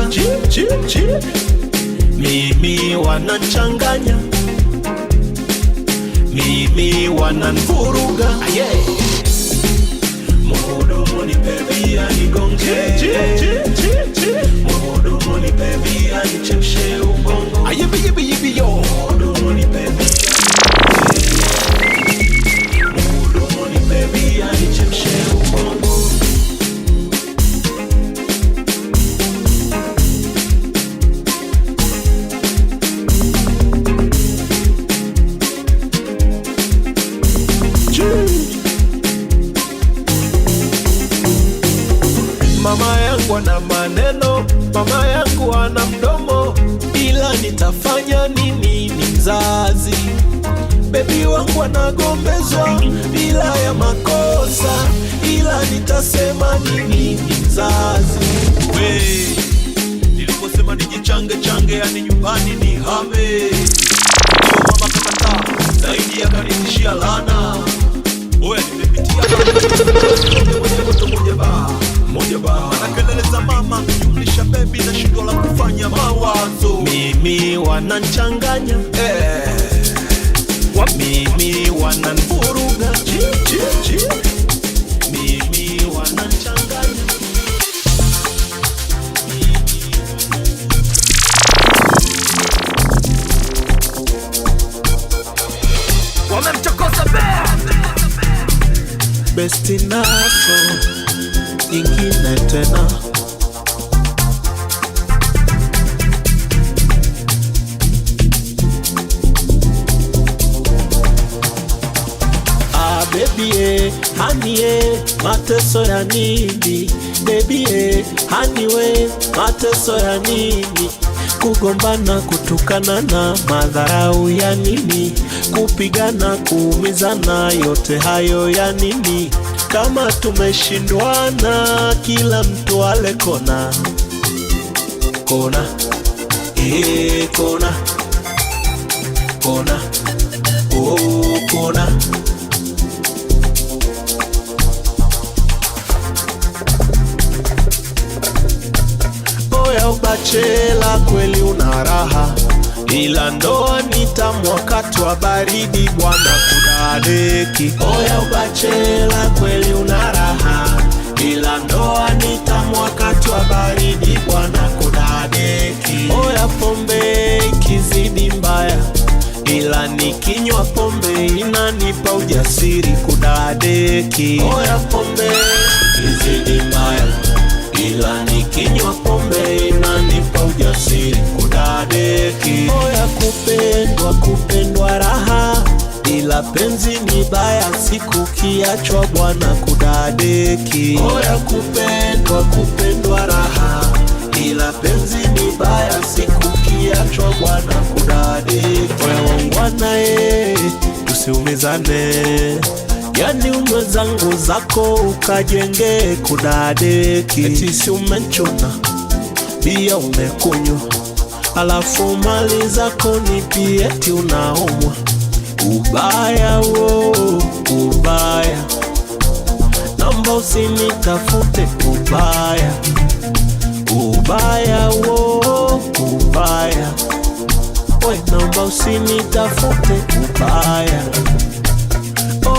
Speaker 1: Mimi wananchanganya, Mimi wananvuruga. Muhudumu nipe bia nigonge, Muhudumu nipe bia nichemshe ubongo. Yibi yo. Muhudumu nipe bia, Muhudumu nipe bia nichemshe ubongo. Mama yangu ana maneno, mama yangu ana mdomo, ila nitafanya nini? Ni mzazi. Baby wangu anagombezwa bila ya makosa, ila nitasema nini? Ni mzazi. Niliposema nijichange, yani nyumbani ni hame, ndio mama kakataa, zaidi akanitishia lana. Oya nimepitia moja ba anakelele za mama, jumlisha baby na shindo la kufanya mawazo. Mimi wananchanganya, Mimi wananvuruga, Mimi wananchanganya.
Speaker 5: Wamemchokoza bea.
Speaker 1: Besti naso nyingine tena. Baby honey mateso ya nini? Baby honey mateso ya nini? Kugombana, kutukana na madharau ya nini? Kupigana, kuumizana, yote hayo ya nini? Kama tumeshindwana, kila mtu ale kona. Kona, kona, kona, kona. Oya ubachela kweli una raha, ila ndoa nitamu wakati wa baridi bwana kudadeki. Oya ubachela kweli una raha, ila ndoa nitamu wakati wa baridi bwana kudadeki. Oya pombe ikizidi mbaya, ila nikinywa pombe inanipa ujasiri kudadeki. Oya pombe ikizidi mbaya, ila nikinywa pombe inanipa ujasiri kudadeki. Oya kupendwa raha, ila penzi ni baya siku kiachwa bwana kudadeki. Oya kupendwa raha, ila penzi ni baya siku kiachwa bwana kudadeki. Oya wangwana tusiumizane, yani umwe zangu zako ukajenge kudadeki. Eti si umechona bia umekunywa, alafu mali zako ni pia eti unaumwa. Ubaya ubaya, namba usinitafute ubaya. Ubaya ubaya, we namba usinitafute ubaya.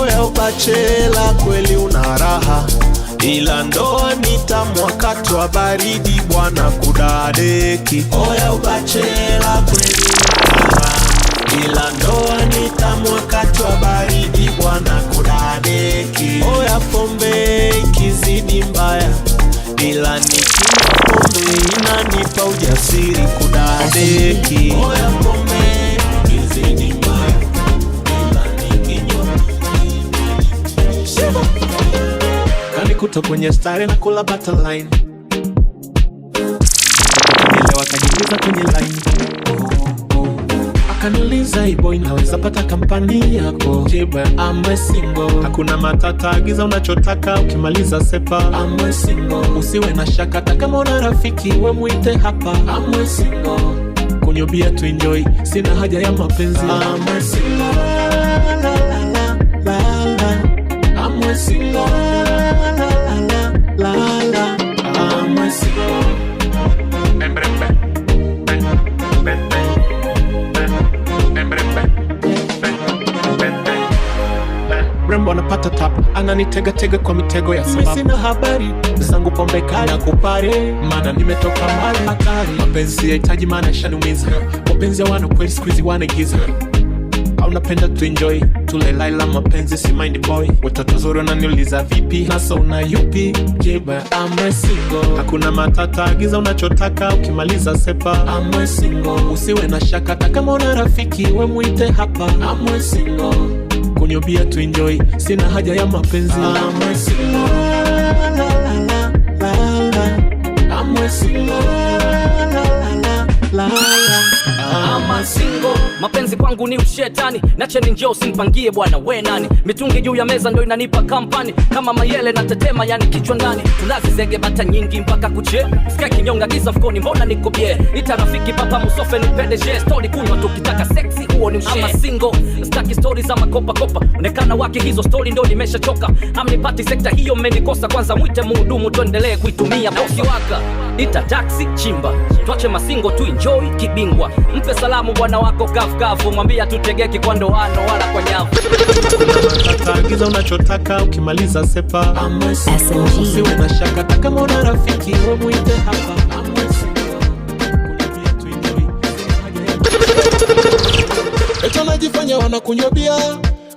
Speaker 1: Oya ubachela kweli una raha, ila ndoa ni tamu wakati wa baridi bwana kudadeki. Oya ubachela kweli ila ndoa ni tamu wakati wa baridi bwana kudadeki. Oya pombe ikizidi mbaya ila nikinywa pombe inanipa ujasiri kudadeki. Oya pombe ikizidi mbaya ila nikinywa kanikuta kwenye stare na kula butterline. Nielewa kajiuliza kwenye line. Akaniuliza boy naweza pata kampani yako? Jibu I'm a single. Hakuna matata, agiza unachotaka ukimaliza sepa. I'm a single. Usiwe na shaka hata kama una rafiki we muite hapa. I'm a single. Kunywa bia tu enjoy, sina haja ya mapenzi. I'm a single. La la la la la. I'm a single. La la la la. I'm a single. Rembo anapata tap, ananitega tega kwa mitego ya sababu. Sina habari, zangu pombe kali na kupare, maana nimetoka mbali hatari. Mapenzi yahitaji maana shanumiza, mapenzi ya wana kweli squeezy wanaigiza. Au napenda tu enjoy, tule laila mapenzi si mind boy. Watoto zuri wananiuliza vipi, nasa una yupi? Jibu I'm a single. Hakuna matata, agiza unachotaka ukimaliza sepa. I'm a single. Usiwe na shaka hata kama una rafiki we muite hapa. I'm a single. Kunywa bia tu enjoy, sina haja ya mapenzi. I'm a single. La la la la la. I'm a single. La la la la.
Speaker 10: I'm a single. Mapenzi kwangu ni ushetani, nache ni njoo simpangie bwana we nani. Mitungi juu ya meza ndo inanipa kampani, kama mayele na tetema yani kichwa ndani. Tulazi zege bata nyingi mpaka kuche, sika kinyonga giza mfukoni mbona niko bie. Ita rafiki papa musofe ni PDG, story kunywa tukitaka sexy huo ni ushe. I'm a single, staki stories za makopa kopa, onekana wake hizo story ndo nimesha choka. Hamnipati sekta hiyo mmenikosa, kwanza mwite muhudumu tuendelee kuitumia. Bosi waka, ita taxi chimba, tuache masingo tu enjoy kibingwa. Mpe salamu bwana wako kafu, mwambia tutegeki kwa ndoano wala kwa nyavu.
Speaker 1: Agiza unachotaka ukimaliza sepa. I'm a single. Usiwe na shaka hata kama una rafiki we muite hapa. I'm a single. Kunywa tu enjoy. Eto najifanya wanakunywa bia,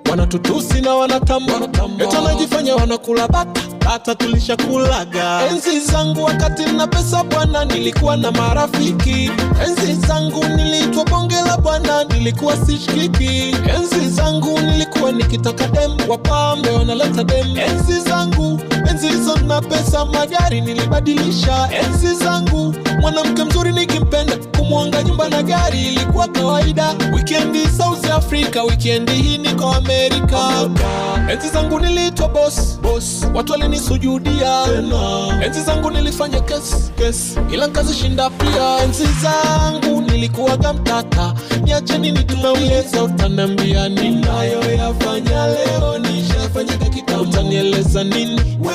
Speaker 1: wanatutusi na wanatamba. Eto najifanya wanakula bata, hata tulishakulaga. Enzi zangu wakati na pesa bwana nilikuwa na marafiki. Enzi zangu niliitwa bonge la bwana nilikuwa sishikiki. Enzi zangu nilikuwa nikitaka dem wapambe wanaleta dem. Enzi zangu, enzi hizo na pesa magari nilibadilisha. Enzi zangu mwanamke mzuri nikimpenda kumwanga nyumba na gari ilikuwa kawaida. Weekendi South Africa, weekendi hii niko Amerika. Enzi zangu niliitwa boss, watu walinisujudia. Enzi zangu nilifanya kes, ila nkazi shinda pia. Enzi zangu nilikuwa gamtata, niache nini tunaweza. Utanambia nini nayo yafanya leo nishafanya kakita. Utanieleza nini we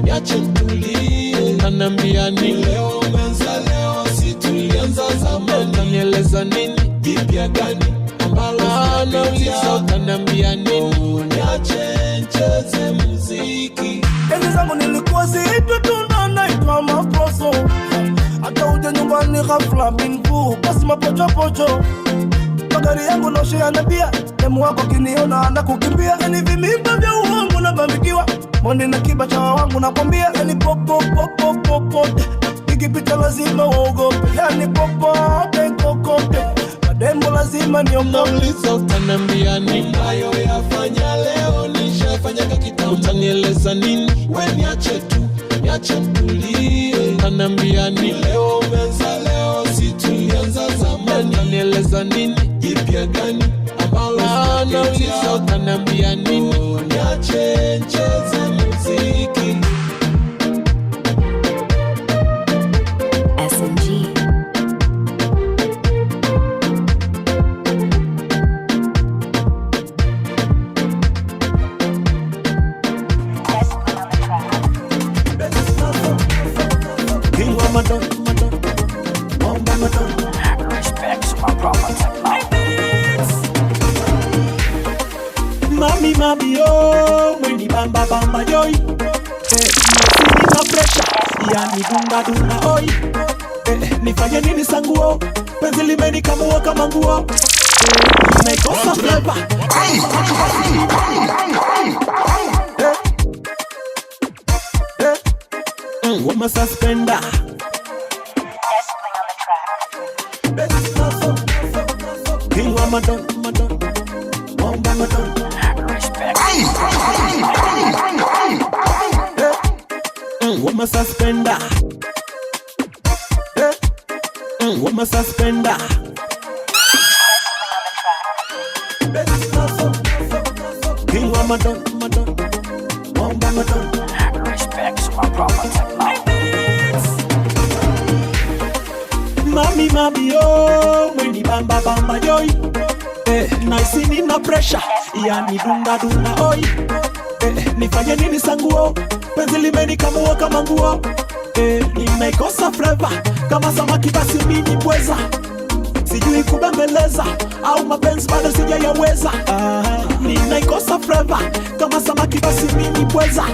Speaker 1: niache ntulie. Utanambia nini leo umeanza leo si tulianza zamani. Utanieleza nini jipya gani ambalo anauliza. Utanambia nini niache ncheze muziki.
Speaker 11: Enzi zangu nilikuwa siitwa tuna naitwa maproso. Hata uje nyumbani ghafla bingu basi mapochopocho. Magari yangu noshe yanabia, demu wako kiniona anda kukimbia. Yani vimimba vya uongo na bambikiwa, mondi na kiba cha wangu nakwambia. Yani popote, ikipita lazima uogope. Yani popote kokote, madembo lazima niogope.
Speaker 1: Utanambia nini nayo yafanya leo nishafanya kakita. Utanieleza nini we niache ntulie. Utanambia nini leo umeanza leo si tulianza zamani. Utanieleza nini jipya gani ambalo anauliza. Utanambia nini niache ncheze muziki.
Speaker 12: SMG.
Speaker 1: Mami oh, mweni bamba joy. Sina pressure, yani dunga dunga oi. Nifanye nini sanguo, penzi limenikamua kama nguo. Nimekosa flavor. Wama suspender. King wa madon, madon. Wamba madon. Wama suspender. Wama suspender. King wa madon, madon. Wamba madon. Respect my property. Mami mami oh, mweni bamba bamba joy. Nice nina pressure, yani dunga dunga oi. Nifanye nini sanguo, penzi limenikamua kama nguo. Nimekosa flavor, kama samaki basi mimi pweza. Sijui kubembeleza, au mapenzi bado sijayaweza. Nimekosa flavor, kama samaki basi mimi pweza.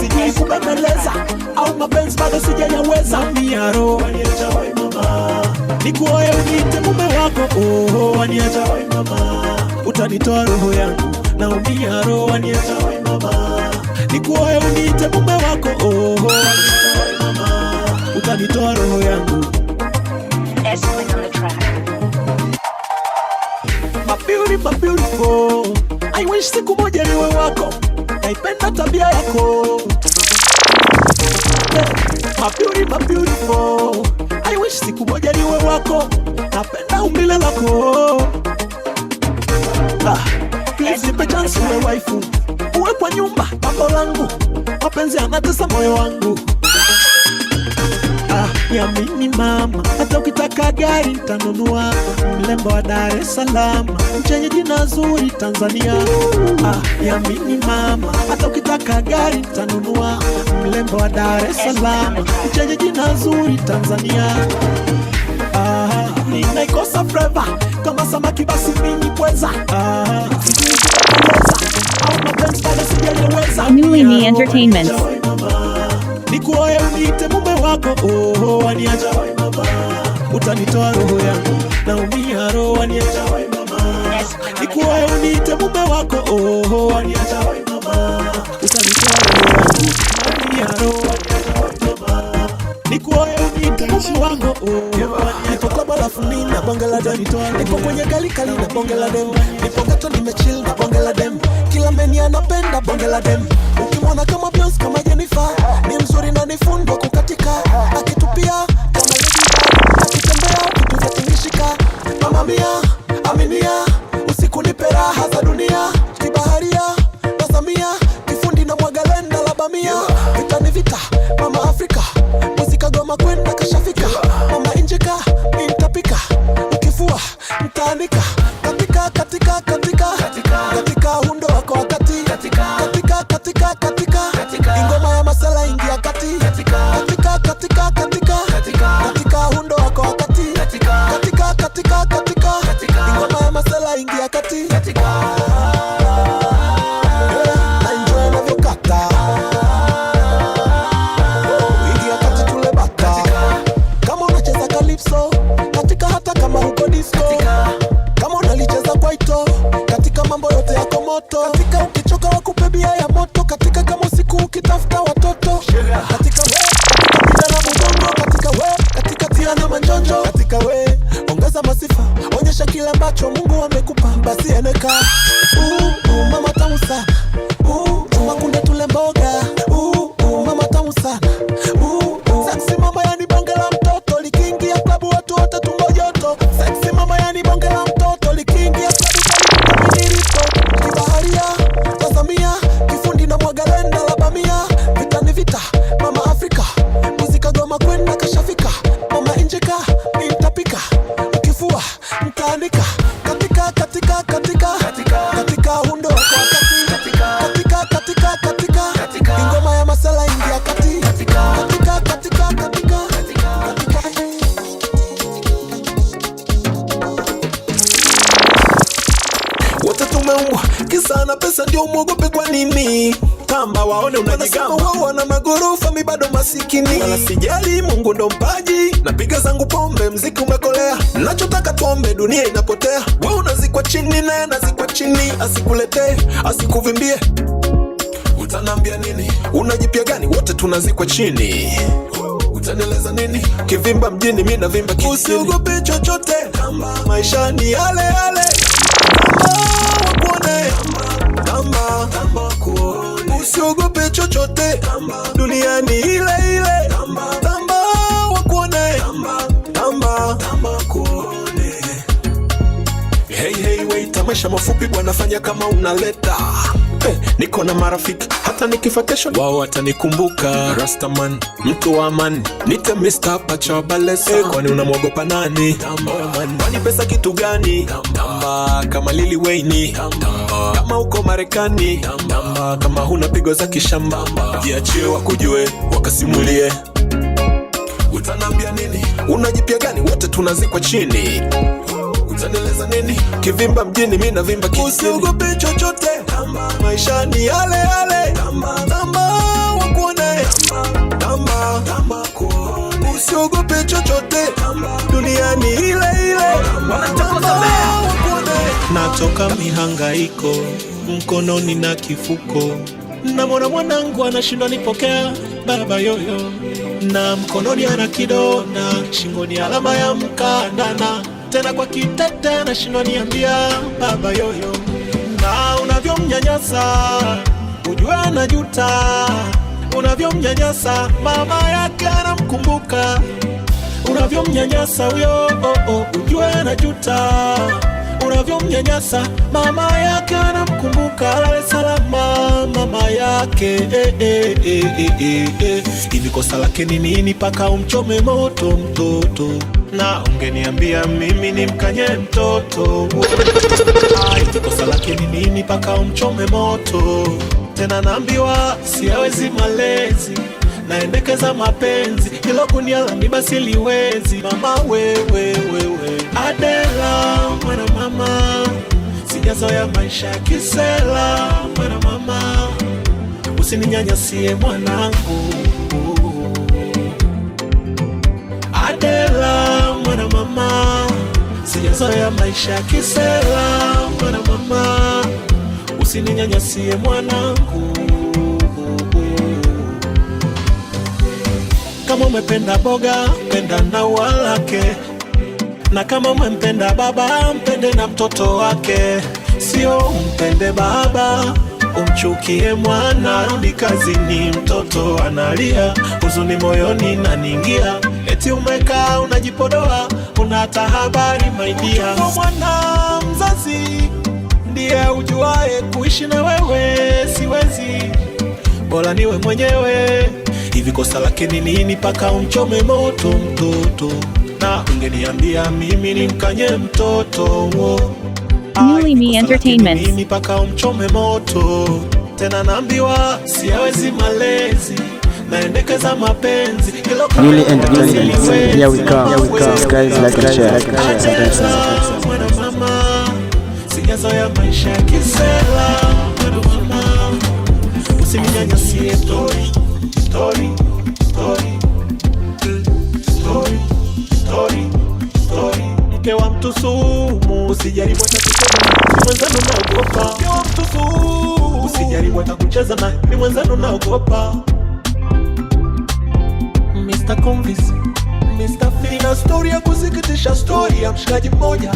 Speaker 1: Sijui kubembeleza, au mapenzi bado sijayaweza. Miaro, waniacha wai mama. Nikuoe uniite mume wako, oh, waniacha wai mama. Utanitoa roho yangu, naumia roho, waniacha wai mama. Nikuoe uniite mume wako, oh, waniacha wai mama. Utanitoa roho yangu. My beautiful, I wish siku moja niwe wako. Naipenda tabia yako. My beautiful, I wish siku moja niwe wako. Napenda umbile lako. Please nipe chance uwe waifu. Uwe kwa nyumba, mambo langu. Mapenzi yanatesa moyo wangu. Niamini mama, hata ukitaka gari tanunua. Mlembo wa Dar es Salaam, mchenye jina zuri Tanzania. Niamini mama, hata ukitaka gari tanunua. Mlembo wa Dar es Salaam, mchenye jina zuri Tanzania. Ninaikosa flavor, kama samaki basi mimi pweza. Sijui kubembeleza, au mapenzi bado sijayaweza.
Speaker 2: Newly Me Entertainment.
Speaker 1: Nikuoe uniite mume wako, oh, waniacha wai mama. Utanitoa roho yangu, naumia roho, waniacha wai mama. Nikuoe uniite mume wako, oh, waniacha wai mama. Utanitoa roho yangu, naumia roho, waniacha wai mama. Nikuoe uniite mume wako, oh, nipo kwa balafu nina bonge la dem. Nipo kwenye gali kali na bonge la dem. Nipo gato nimechill na bonge la dem. Kila meni anapenda bonge la dem. Ukimwona kama Beyonce kama Jennifer, ni mzuri na nifundo kukatika. Akitupia kama Lady Gaga, akitembea vitu vya tingishika. Mama mia, aminia, usiku nipe raha za dunia. Kibaharia, nazamia, kifundi na mwagalenda labamia. Vita ni vita, mama Afrika, muzika goma kwenda kashafika. Mama injika, nitapika, ukifua, mtaanika. Katika hundo wako wakati. Katika ingoma ya masala ingia kati. Katika hundo wako wakati. Katika ingoma ya masala ingia kati. Na enjoy unavyokata. Ingia kati tule bata. Kama unacheza calypso, katika hata kama huko disco. Kama unalicheza kwaito, katika mambo yote yako moto. Katika ukichoka wakupe bia ya moto. Katika kama usiku ukitafuta watoto. Katika pita na mudongo. Katika tia na manjonjo. Katika ongeza masifa, onyesha kile ambacho Mungu amekupa. Basi eneka, mama tamu sana. Chuma kunde tule mboga. Mama tamu sana. Sexy mama yani bonge la mtoto. Likiingia klabu watu wote tumbo joto. Sexy mama yani bonge la mtoto. Likiingia klabu tali kutabinirito. Kibaharia, tazamia, kifundi na mwagalenda labamia. Vita ni vita, mama Afrika, muzika goma kwenda kashafika. Mama injika, nitapika, ukifua, mtaanika. Katika hundo wako wakati. Katika ingoma ya masala ingia kati. Katika wote tumeumbwa kisa na pesa, ndio muogope kwa nini? tamba waone unajigamba. Wao wana magorofa mi bado masikini, wala sijali Mungu ndo mpaji. Napiga zangu pombe mziki umekolea, nachotaka tuombe dunia inapotea. Wewe unazikwa chini naye nazikwa chini, asikuletee asikuvimbie. Utanambia nini? Unajipia gani? Wote tunazikwa chini. Utanieleza nini? Kivimba mjini mimi navimba kijijini. Usiogope chochote, maisha ni yale yale. Tamba wakuone. Usiogope chochote, dunia ni ile ile. Tamba wakuone. Tamba wakuone. Hey wait, tamasha mafupi bwana, fanya kama unaleta. Niko na marafiki hata nikifa kesho wao watanikumbuka. Rastaman, mtu wa amani, nita Mr. Pacha Balesa. Kwani unamwogopa nani? Kwani pesa kitu gani? Tamba kama Lil Wayne. Kama uko Marekani. Tamba kama huna pigo za kishamba. Jiachie wakujue, wakasimulie. Utanambia nini? Unajipia gani? Wote tunazikwa chini. Utanieleza nini? Kivimba mjini mimi navimba kijijini. Usiogope chochote, maisha ni yale yale. Tamba wakuone. Tamba wakuone. Usiogope chochote, dunia ni ile ile. Tamba wakuone. Natoka mihangaiko, mkononi na kifuko. Na mwanangu anashindwa nipokea, baba yoyo. Na mkononi ana kidonda, shingoni alama ya mkandana. Tena kwa kitete na shindwa niambia, baba yoyo. Na unavyomnyanyasa, ujue anajuta. Unavyomnyanyasa, mama yake anamkumbuka. Unavyomnyanyasa huyo, ujue anajuta. Unavyomnyanyasa, mama yake anamkumbuka. Lale salama mama yake. Hivi kosa lake ni nini paka umchome moto mtoto? Na ungeniambia mimi ni mkanye mtoto. Hivi kosa lake ni nini paka umchome moto? Tena naambiwa siawezi malezi, naendekeza mapenzi. Hilo kuniala mi basi liwezi. Mama wewe Adela mwana mama, sijazoea maisha ya kisela. Mwana mama, usininyanyasie mwanangu. Adela mwana mama, sijazoea maisha ya kisela. Mwana mama, usininyanyasie mwanangu. Kama umependa boga, penda na walake. Na kama umempenda baba, mpende na mtoto wake. Sio umpende baba, umchukie mwana. Rudi kazini, mtoto analia, huzuni moyoni naningia. Eti umekaa unajipodoa, unata habari maidia. Kwa mwana mzazi, ndiye ujuae kuishi na wewe. Siwezi, bora niwe mwenyewe. Hivi kosa lake ni nini paka umchome moto mtoto? Na ungeniambia mimi ni mkanye mtoto.
Speaker 2: Newly Me Entertainment.
Speaker 1: Nini paka umchome moto? Tena naambiwa siawezi malezi, naendekeza mapenzi.
Speaker 4: Newly Entertainment. Here we come. Guys, like a share.
Speaker 1: Mwana mama, sijazoea maisha ya kisela. Mwana mama, usininyanyasie. Story. Mke wa mtu sumu, usijaribu hata kucheza na ni mwenzenu naogopa. Mke wa mtu sumu, usijaribu hata kucheza na ni mwenzenu naogopa. Mr. Convis, Mr. Fina, story ya kusikitisha, story ya mshikaji mmoja.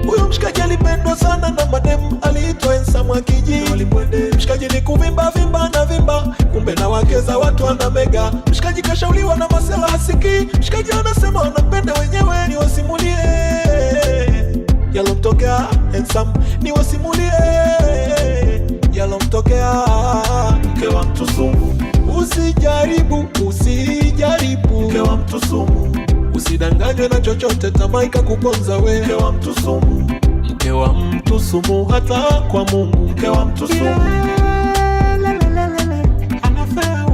Speaker 1: Huyo mshikaji alipendwa sana na mademu, aliitwa Ensam Kijiji. Mshikaji ni kuvimba na vimba, kumbe na wake za watu ana mega. Mshikaji kashauliwa na masela hasiki. Mshikaji anasema wanapenda wenyewe. Ni wasimulie yalomtokea Ensam, ni wasimulie yalomtokea. Mke wa mtu sumu, usijaribu. Mke wa mtu sumu, usidanganywe na chochote, tamaa ikakuponza we. Mke wa mtu sumu, mke wa mtu sumu, hata kwa Mungu. Mke wa mtu sumu, anafea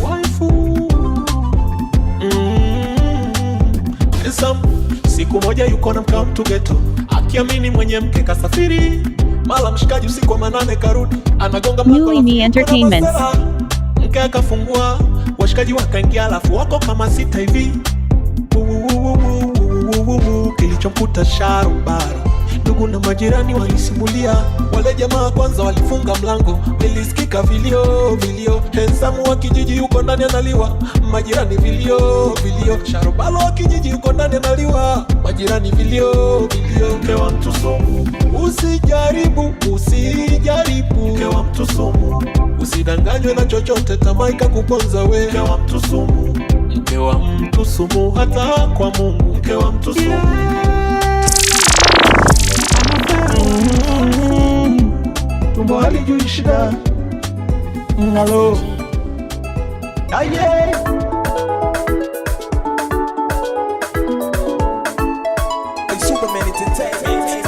Speaker 1: waifu. Ensam siku moja yuko na mka mtu geto, akiamini mwenye mke kasafiri. Mala mshikaji usiku wa manane karudi, anagonga
Speaker 2: Newly Me Entertainment.
Speaker 1: Mke akafungua, washikaji wakaingia, alafu wako kama 6 hivi. Kilichomkuta sharubara, ndugu na majirani walisimulia. Wale jamaa kwanza walifunga mlango, nilisikika vilio vilio. Hensamu wa kijiji yuko ndani analiwa, majirani vilio vilio. Sharubalo wa kijiji yuko ndani analiwa, majirani vilio vilio. Mke wa mtu sumu, usijaribu, usijaribu. Mke wa mtu sumu, usidanganywe na chochote, tamaa ikakuponza we. Mke wa mtu sumu, mke wa mtu sumu, hata kwa Mungu. Mke wa mtu sumu, tumbo halijui shida. Hello. Aye. Superman Entertainment.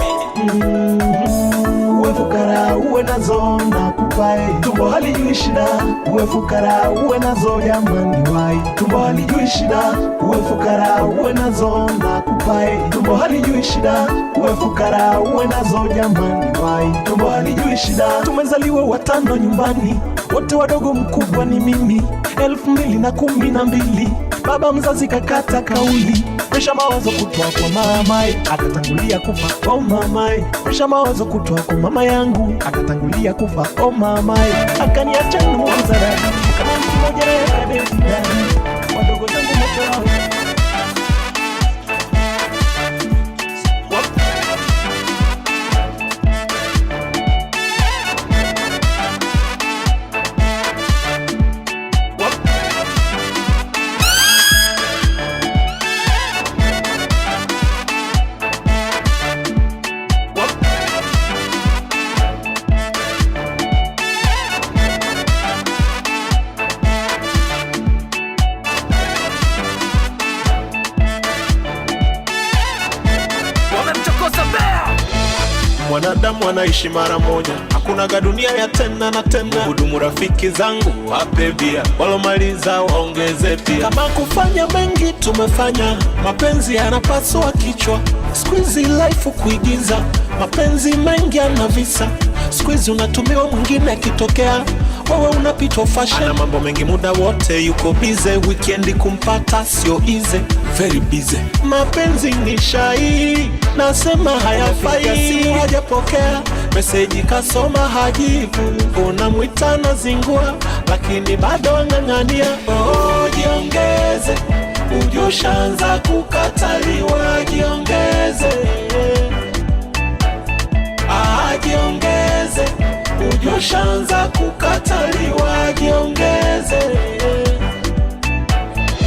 Speaker 1: Uwe fukara uwe nazo na kupae, tumbo halijui shida. Uwe fukara uwe nazo jamani wai, tumbo halijui shida. Uwe fukara uwe nazo na kupae, tumbo halijui shida. Uwe fukara uwe nazo jamani wai, tumbo halijui shida. Tumezaliwa watano nyumbani, wote wadogo, mkubwa ni mimi. 2012 baba mzazi kakata kauli, presha mawazo kutoa kwa mamae, akatangulia kufa. Oh mamae, presha mawazo kutoa kwa mama yangu, akatangulia kufa. Oh mamae, akaniacha mzara kama mtu mmoja ya beti ndani, wadogo zangu moto. Mwanadamu anaishi mara moja, hakuna dunia ya tena na tena. Hudumu rafiki zangu wape bia, walomaliza waongeze pia. Kama kufanya mengi tumefanya, mapenzi yanapaswa kichwa. Squeezy life kuigiza, mapenzi mengi yana visa. Squeezy unatumiwa mwingine akitokea, wewe unapitwa fashion. Ana mambo mengi muda wote yuko busy, weekend kumpata sio easy, very busy. Mapenzi ni shai, nasema hayafai. Simu hajapokea, message kasoma hajibu. Unamwita na zingua, lakini bado ang'ang'ania. Oh, jiongeze, ujoshaanza kukataliwa. Jiongeze, jiongeze, ujoshaanza kukataliwa. Jiongeze.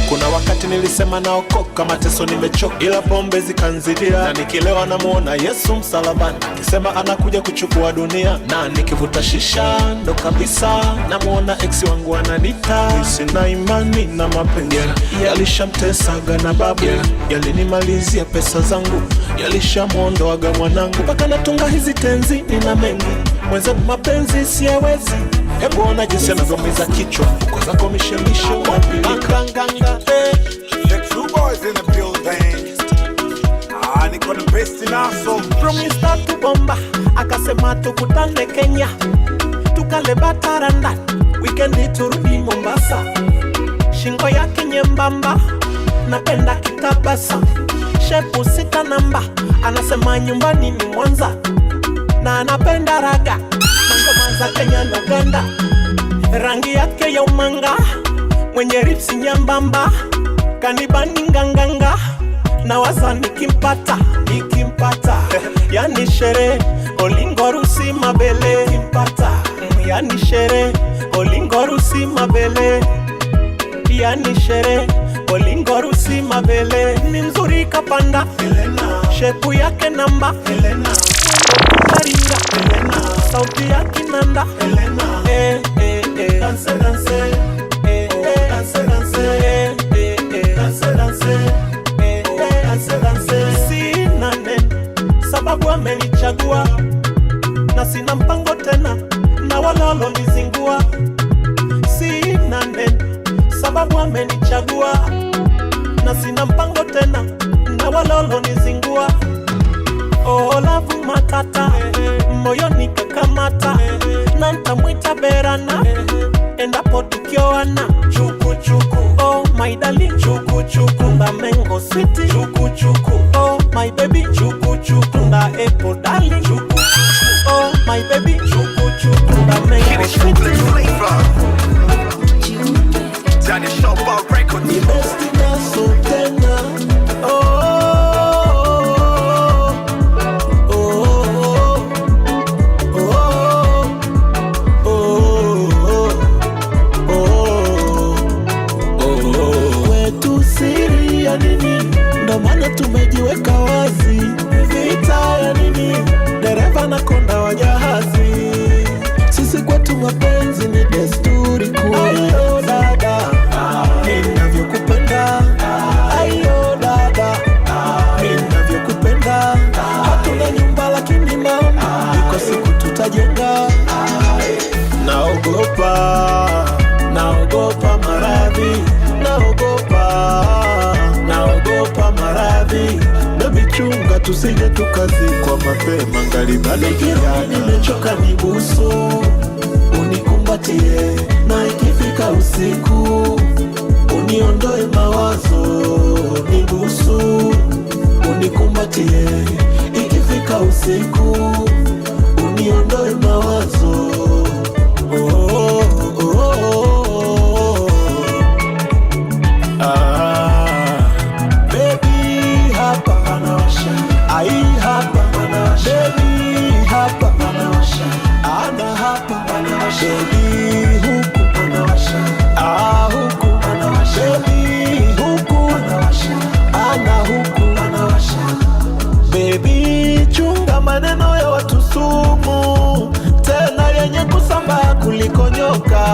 Speaker 1: Kuna wakati nilisema naokoka, mateso nimechoka, ila pombe zikanzidia. Na nikilewa namuona Yesu msalabani, akisema anakuja kuchukua dunia. Na nikivuta shisha ndo kabisa namuona ex wangu ananita. Sina imani na mapenzi, yalishamtesaga na babu, yalinimalizia pesa zangu, yalishamuondoaga mwanangu. Mpaka natunga hizi tenzi, nina mengi mwenzenu mapenzi siyawezi. Hebu ona jinsi anavyomiza kichwa, uko zako mishemisho wapilika.
Speaker 6: The True Boys in the building. Niko the best in awesome.
Speaker 1: From Mr. to Bomba, akasema tukutane Kenya, tukale bataranda, weekend turudi Mombasa. Shingo yake nyembamba, napenda kitabasa. Shepu 6 namba, anasema nyumbani ni Mwanza, na anapenda raga, ngoma za Kenya na Uganda. Rangi yake ya umanga, mwenye ripsi nyembamba, kanibani nganganga. Na waza nikimpata yani shere, olingorusi mabele. Nikimpata yani shere, olingorusi mabele. Yani shere, olingorusi mabele. Ni mzuri kapanda Helena, shepu yake namba Helena, karinga Helena, sauti yake nanda Helena. Dance dance, dance dance, dance dance. Sina neno sababu amenichagua, na sina mpango tena na walolo nizingua. Sina neno sababu amenichagua, na sina mpango tena na walolo nizingua.
Speaker 5: Oh lavu matata, moyoni kakamata, na nitamwita Berana, endapo tukioana. Chuku chuku, oh my darling, chuku chuku, nda mango sweet, chuku chuku, oh my baby, chuku chuku, nda apple darling, chuku chuku, oh my baby, chuku chuku, nda mango sweet.
Speaker 6: Johnny Shopper Records.
Speaker 1: Ni besti naso tena. Wetu siri ya nini? Ndo maana tumejiweka wazi. Vita ya nini? Dereva na konda wa jahazi. Sisi kwetu mapenzi ni desturi kuu. Ayo dada, ninavyokupenda. Ayo dada, ninavyokupenda. Hatuna nyumba lakini mama, iko siku tutajenga. Naogopa maradhi. Naogopa maradhi. Baby chunga tusije tukazikwa mapema ngali bado kijana. Nimechoka nibusu, unikumbatie, na ikifika usiku uniondoe mawazo. Nibusu, unikumbatie, ikifika usiku uniondoe mawazo. Baby hapa anawasha, ai hapa anawasha, baby hapa anawasha, ana hapa anawasha, baby huku anawasha, huku anawasha, baby huku anawasha, ana huku anawasha. Baby chunga maneno ya watu sumu, tena yenye kusambaa kuliko nyoka.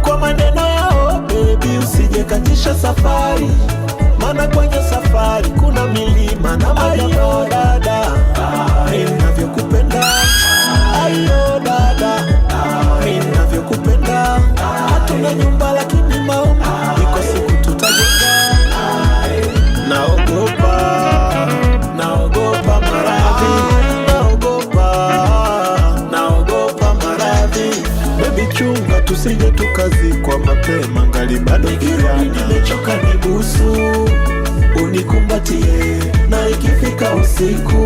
Speaker 1: Kwa maneno yao baby usije katisha safari, maana kwenye safari kuna milima na majabali. Ayo dada, ninavyokupenda. Ayo dada, ninavyokupenda. Hatuna nyumba lakini maombi, iko siku tutajenga. Naogopa maradhi. Naogopa maradhi. Baby chunga tusije tukazikwa mapema ngali bado kijana. Nimechoka nibusu, unikumbatie, na ikifika usiku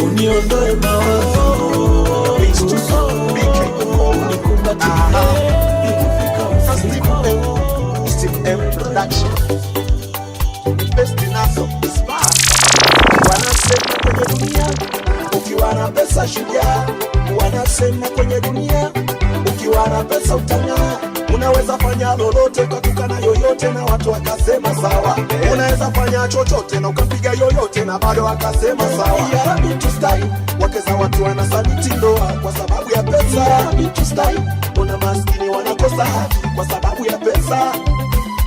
Speaker 1: uniondoe mawazo. Unikumbatie, ikifika usiku. Steve M Production. Best naso wanasema kwenye dunia ukiwa na pesa shujaa. Wanasema kwenye dunia ukiwa na pesa utang'aa. Unaweza fanya lolote ukatukana yoyote na watu wakasema sawa. Unaweza fanya chochote na ukapiga yoyote na bado wakasema sawa. Yarabi to style, wakeza watu wanasaliti ndoa kwa sababu ya pesa. Yarabi to style, una maskini wanakosa haki kwa sababu ya pesa.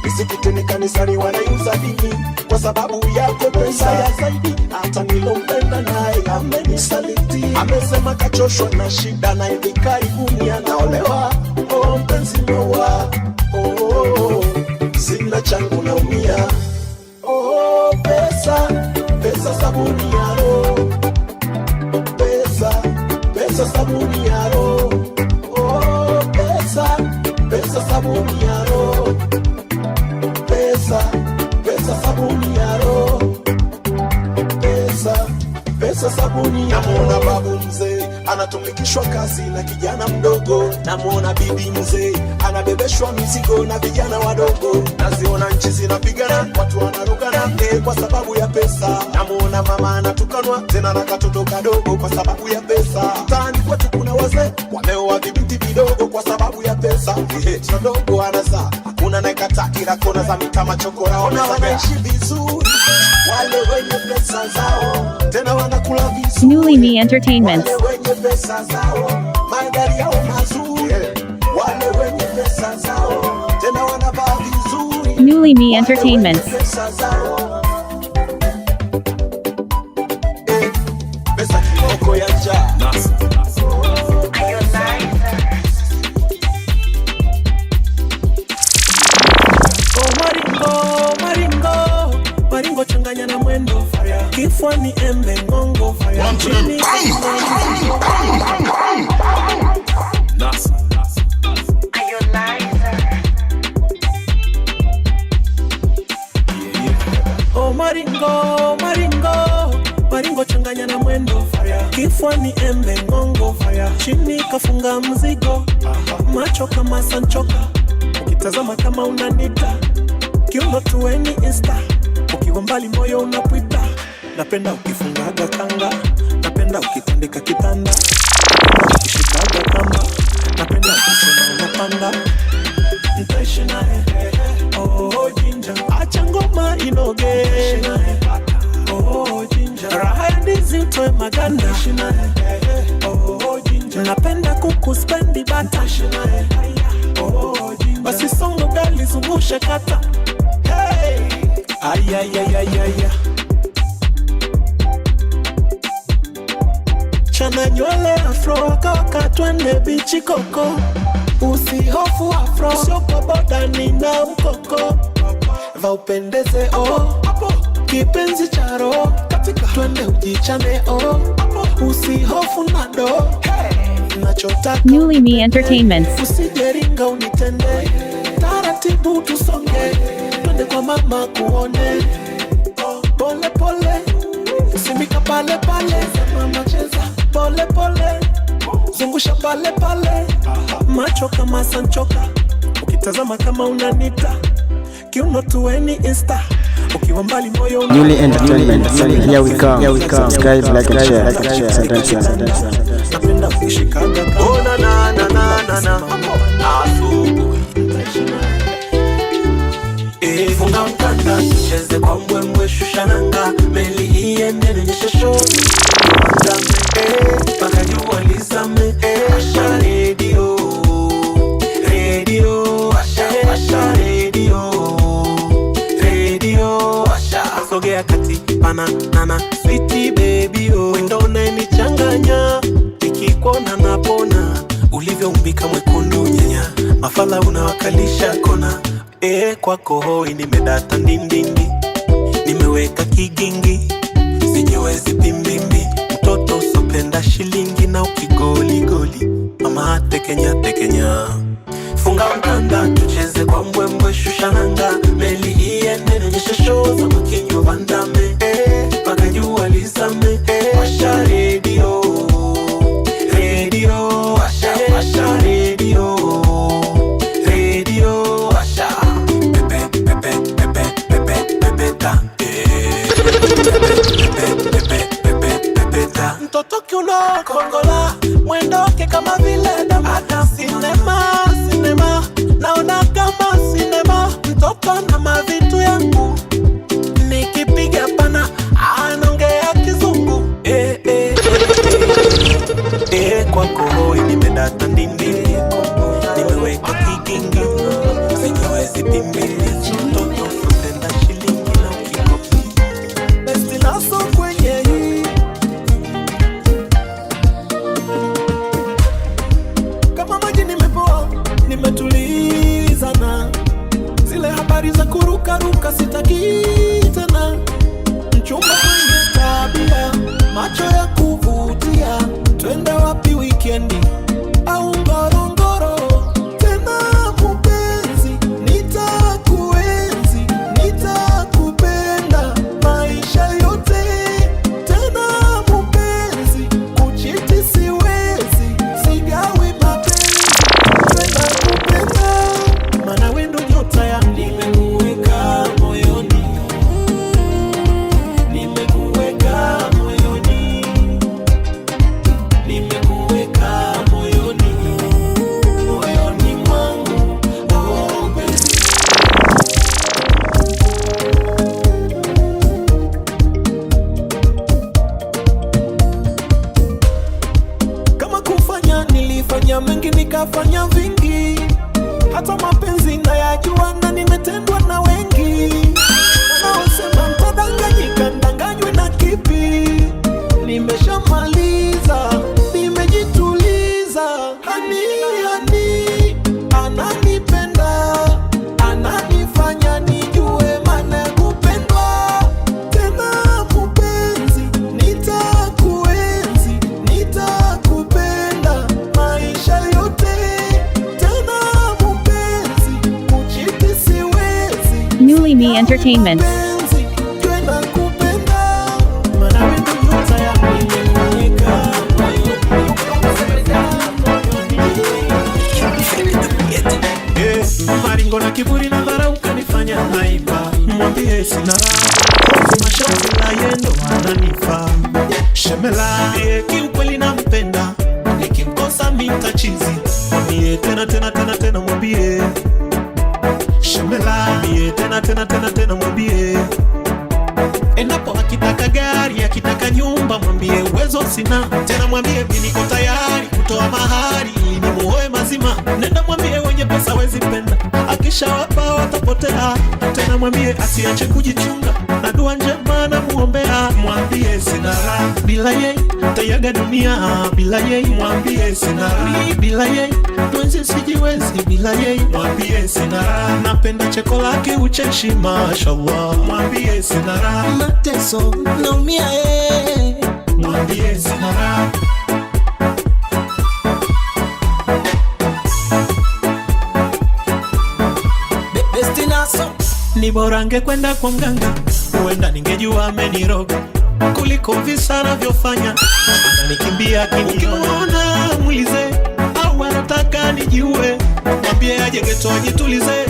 Speaker 1: Misikitini kanisani wanaiuza dini kwa sababu yako pesa ya zaidi. Hata nilompenda naye amenisaliti, amesema kachoshwa na shida na hivi karibuni anaolewa. Oh mpenzi mewa, oh sina changu naumia. Oh pesa sabuni ya roho. Pesa sabuni ya roho. Oh pesa sabuni ya roho. Pesa sabuni ya roho. Pesa sabuni ya roho. Namuona babu mzee anatumikishwa kazi na kijana mdogo. Namuona bibi mzee anabebeshwa mizigo na vijana wadogo. Naziona nchi zinapigana, watu wanarugana kwa sababu ya pesa. Namuona mama anatukanwa tena na katoto kadogo kwa sababu ya pesa. Mtaani kwetu kuna wazee wameoa vibinti vidogo kwa sababu ya pesa. Mtoto mdogo anazaa, hakuna anayekataa, kila kona za mitama chokora. Ona wanaishi vizuri wale wenye pesa zao, tena wanakula vizuri.
Speaker 2: Newly Me Entertainment.
Speaker 1: Wale wenye pesa zao, magari yao mazuri. Wale wenye pesa zao, tena wanavaa vizuri.
Speaker 2: Newly Me Entertainment.
Speaker 1: Pesa zao, pesa kiboko ya njaa. Kifuani embe ngongo fire. Chini Nasa. Oh maringo, maringo, maringo changanya na mwendo fire. Kifuani embe ngongo fire. Chini kafunga mzigo. Macho kama sanchoka. Ukitazama kama unanita. Kiuno tuweni insta. Ukiwa mbali moyo unapita. Napenda ukifungaga kanga. Napenda ukitandika kitanda. Napenda ukishikaga kamba. Napenda ukisema unapanda. Ntaishi nae. Oh jinja. Acha ngoma inoge. Oh jinja. Raha ya ndizi utoe maganda. Oh jinja. Napenda kukuspendi bata. Oh jinja. Basi songo gali zungushe kata. Hey. Ay ay ay ay ay. Chana nywele afro kaka twende bichi koko. Usihofu afro soko boda nina mkoko. Va upendeze oh. Kipenzi charo twende ujichane oh. Usihofu nado. Nachotaka
Speaker 2: Newly Me Entertainment.
Speaker 1: Usijeringa unitende. Taratibu tusonge. Twende kwa mama kuone. Pole pole. Simika pale pale. Mama cheza pole pole. Zungusha pale pale. Macho kama sanchoka. Ukitazama kama unanita. Kiuno tuweni insta. Ukiwa mbali moyo unanita.
Speaker 4: Newly Entertainment. Here we come. Subscribe, like and share.
Speaker 1: Napenda ukishikaga kama.
Speaker 5: Oh na na na na na na. Funga mkanda tucheze kwa mbwembwe shusha nanga. Meli iende nyesha show. Paka jua lizame. Asha radio. Radio Asha Asha radio. Radio Asha. Sogea kati pana nana sweetie baby oh. Wendo unanichanganya nikikuona napona. Ulivyoumbika mwekundu nyanya. Mafala unawakalisha kona. Kwako hoi nimedata ndindindi. Nimeweka kigingi. Sijiwezi pimbimbi. Mtoto usopenda shilingi na ukigoli goli. Mama tekenya tekenya. Funga mkanda tucheze kwa mbwembwe shusha nanga. Meli iende nyesha show za makinyo vandame. Paka jua lizame. Asha radio. Radio Asha Asha radio. Radio Asha. Pepe pepe pepe pepe pepe ta. Mtoto kiuno kongola. Mwendo wake kama vile damata. Sinema, sinema. Naona kama sinema. Mtoto na mavitu yangu. Nikipiga pana anaongea kizungu. Kwako hoi nimedata ndindini. Nimeweka kigingi. Sijiwezi pimbili. Mtoto usopenda shilingi na ukikopi. Besti naso kwenye hii. Kama maji nimepoa, nimetulizana. Zile habari za kuruka ruka sitaki tena. Mchumba mwenye tabia, macho ya kuvutia. Twende wapi wikendi au ngorongoro. Tena mpenzi, nitakuenzi, nitakupenda maisha yote. Tena mpenzi, kuchiti siwezi, sigawi mapenzi. Twende kupenda, maana wendo nyota ya nimekuweka moyoni. Nimekuweka moyoni. Nimekuweka moyoni. Moyoni mwangu. Oh baby. Kama kufanya nilifanya mengi nikafanya vingi. Hata mapenzi nayajua na nimetendwa na wengi. Wanaosema mtadanganyika ndanganywe na kipi. Nimeshamaliza, nimejituliza. Hani hani ananipenda. Ananifanya nijue maana ya kupendwa. Tena mpenzi,
Speaker 2: Me Entertainment.
Speaker 1: Maringo na kiburi na dharau kanifanya naiba. Mwambie sina raha, mashauri la yendo ananifa. Shemela kiukweli nampenda, nikimkosa mitachizi. Mwambie tena mwambie. Shemela tena mwambie. Endapo akitaka gari, akitaka nyumba, mwambie uwezo sina. Tena mwambie mimi niko tayari kutoa mahari ni muoe mazima. Nenda mwambie wenye pesa wezi penda, akishawapa watapotea. Tena mwambie asiache kujichunga, na dua njema na muombea. Mwambie sina raha bila yeye, tayaga dunia bila yeye. Mwambie sina raha bila yeye, tuenzi sijiwezi bila yeye. Mwambie sina raha, napenda cheko lake ucheshi mashallah. Mwambie sina raha, mateso naumia mwambie sina raha. Ni bora angekwenda kwa mganga, huenda ningejua ameniroga, kuliko visa anavyofanya ananikimbia akiniona. Muulize au anataka nijiue, mwambie aje geto ajitulize,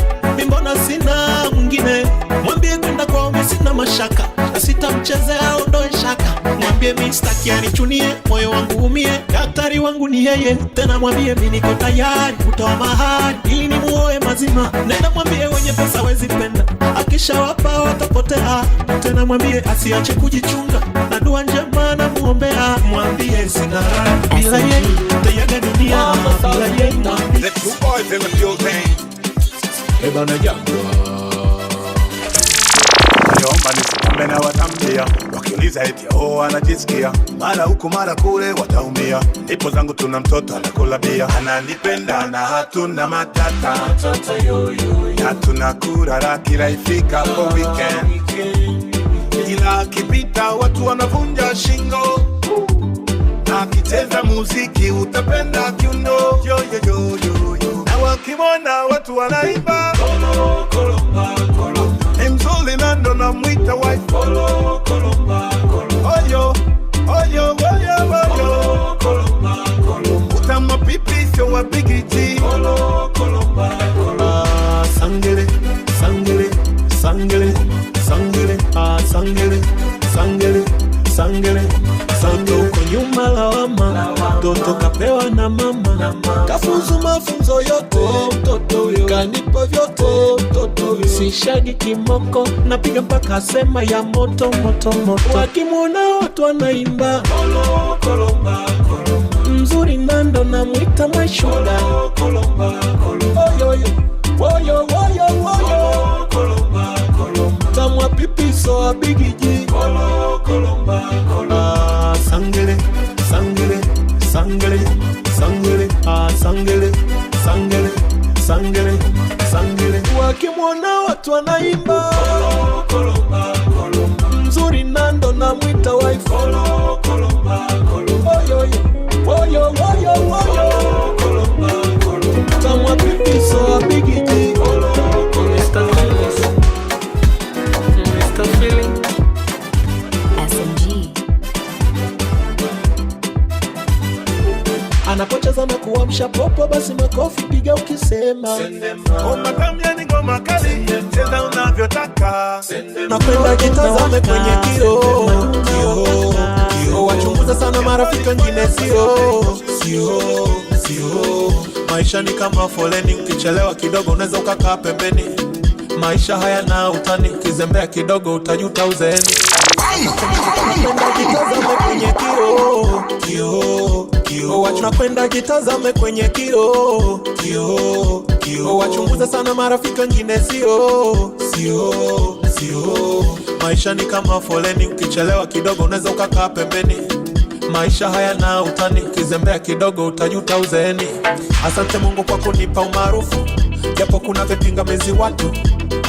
Speaker 1: mbona sina mwingine. Mwambie kwenda kwao mimi sina mashaka, na sitamchezea ondoe shaka. Mwambie mimi sitaki anichunie, moyo wangu umie, daktari wangu ni yeye. Tena mwambie mimi niko tayari kutoa mahari ili nimuoe mazima. Nenda mwambie wenye pesa wezi penda, akishawapa watapotea. Tena mwambie asiache kujichunga, na dua njema na muombea. Mwambie sina raha bila yeye, tayaga dunia bila yeye.
Speaker 6: The two boys in the building.
Speaker 1: Ebana jangwa
Speaker 6: Niomba nisitambe na watambia, wakiuliza eti anajisikia, mara huku mara kule wataumia. Ipo zangu tuna mtoto anakula bia, ananipenda na hatuna matata, na tunakura kila ifika kwa weekend. Ila akipita watu wanavunja shingo, na akicheza muziki utapenda kiuno. Yo yo yo yo yo. Na wakimona watu wanaimba kolo kolomba kolo. Mzuli nando na mwita wife kolo kolomba kolo. Oyo oyo oyo oyo kolomba kolo. Utama pipi sio wa Biggie G kolo kolomba kolo. Sangele sangele sangele sangele sangele sangele sangele sangele. Uko nyuma lawama, toto kapewa na mama, kafunzu mafunzo yote, mtoto kanipa vyote, mtoto sishagi kimoko, napiga mpaka sema ya moto moto moto. Wakimwona watu wanaimba kolo kolomba kolo. Mzuri nando na mwita mashuda kolomba kolo. Oyo oyo oyo oyo kolomba kolo. Tamwa pipi so a Biggie G kolo kolomba kolo. Sangele sangele sangele sangele sangele sangele sangele sangele. Wakimwona watu wanaimba kolo kolomba kolo. Mzuri nando na mwita wife kolo kolomba kolo. Oyo oyo oyo oyo kolomba kolo. Tamwa pipi so a Biggie G kolo kolo. Mr. Feeling SMG. Anapocheza na kuamsha popo, basi makofi piga ukisema Ngoma tamia ni ngoma kali, cheza unavyotaka.
Speaker 1: Napenda kitazame kwenye kioo, wachunguza sana marafiki wengine sio. Maisha ni kama foleni, ukichelewa kidogo unaweza ukakaa pembeni. Maisha haya na utani, ukizembea kidogo utajuta uzeeni. Napenda kitazame kwenye kioo, wachunapenda kitazame kwenye kioo, wachunguza sana marafiki wengine sio. Maisha ni kama foleni, ukichelewa kidogo unaweza ukakaa pembeni. Maisha haya na utani, ukizembea kidogo utajuta uzeeni. Asante Mungu kwa kunipa umaarufu, japo kuna vipingamizi watu.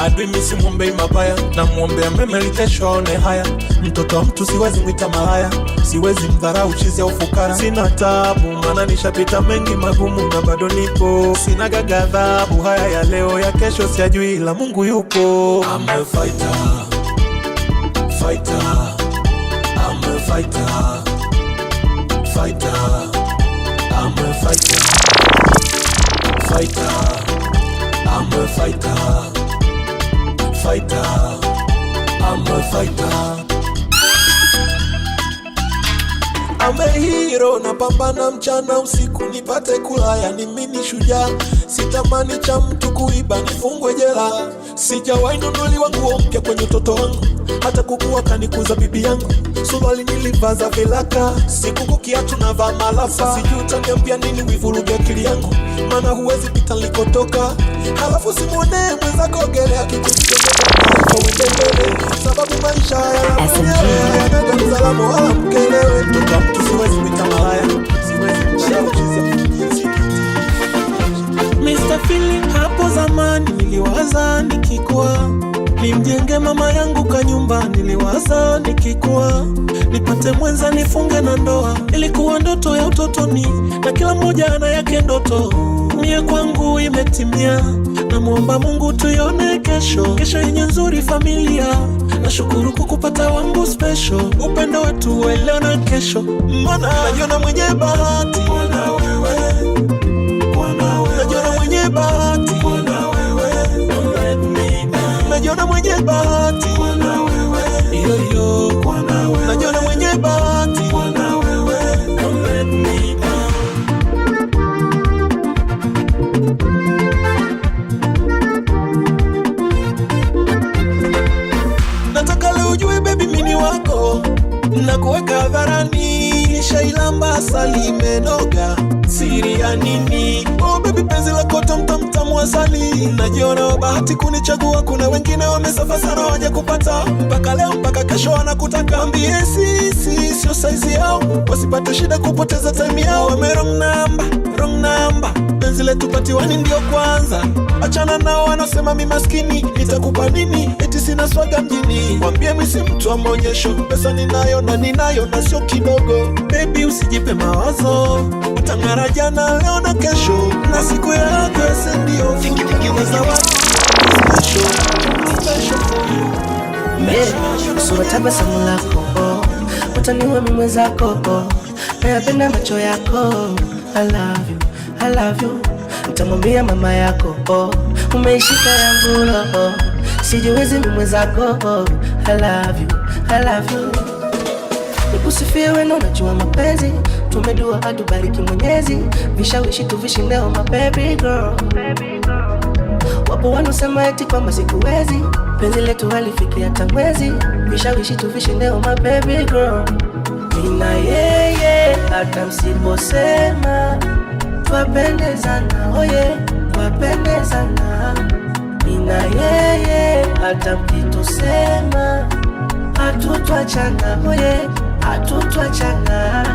Speaker 1: Adui misi muombei mabaya, na muombea mema ili kesho aone haya. Mtoto wa mtu siwezi mwita malaya, siwezi mdharau chizi au fukara. Sina tabu maana nishapita mengi magumu na bado nipo. Sina ghadhabu, haya ya leo ya kesho sijui, ila Mungu yupo. I'm a fighter, fighter, I'm a fighter, fighter, I'm a fighter, fighter, I'm a fighter, fighter, I'm a fighter. I'm a hero, napambana mchana usiku nipate kula, yani mimi shujaa. Sitamani cha mtu kuiba nifungwe jela. Sijawahi nunuliwa nguo mpya kwenye utoto wangu, hata kukua kanikuza bibi yangu. Suruali nilivaza vilaka, siku kiatu navaa malafa. Sijui utaniambia nini wivuruge akili yangu, maana huwezi pita nilikotoka. Halafu simuone mwenzako ogelea kikuchongoza uende mbele, sababu maisha hayana mzalamo wala mkelewe. Mtoto mtu siwezi pita malaya, siwezi mcheza. Mr. Feeling hapo zamani niliwaza nikikua nimjenge mama yangu kanyumba, niliwaza nikikua nipate mwenza nifunge na ndoa. Ilikuwa ndoto ya utotoni na kila mmoja ana yake ndoto. Mie kwangu imetimia, namuomba Mungu tuione kesho yenye nzuri familia. Nashukuru kukupata wangu special, upendo wetu leo na kesho. Mbona najiona mwenye bahati na wewe, najiona mwenye bahati na wewe, najiona mwenye bahati na wewe, yo najiona mwenye bahati na wewe, don't let me down. Nataka leo ujue baby mini wako, na kuweka hadharani. Nishailamba asali imenoga, siri ya nini? Oh baby penzi lako tamtamu asali. Najiona bahati kunichagua, kuna wengine wamesafa sana waje kupata. Mpaka leo mpaka kesho wanakutaka, ambie si sio size yao, wasipate shida kupoteza time yao. Wame wrong number, penzi letu patiwani ndio kwanza. Achana nao wanasema mi maskini, nitakupa nini eti sina swaga mjini. Mwambie mi si mtu wa maonyesho, pesa ninayo na sio kidogo. Baby usijipe mawazo, utangara jana leo na kesho, na siku yako ese ndio fikiriza watu special for you.
Speaker 9: Sura tabasamu lako, utaniua mimi mwenzako, nayapenda macho yako. I love you, nitamwambia mama yako, umeishika yangu roho, sijiwezi mimi mwenzako. I love you, nikusifie wewe unajua mapenzi, tumedua atubariki Mwenyezi, vishawishi tuvishi leo my baby girl. Wapo wanasema eti kwamba sikuwezi, penzi letu halifikia hata mwezi, vishawishi tuvishi leo my baby girl. Mina yeye hata msiposema twapendezana, oye twapendezana. Mina yeye hata mkitusema hatutwachana, oye hatutwachana.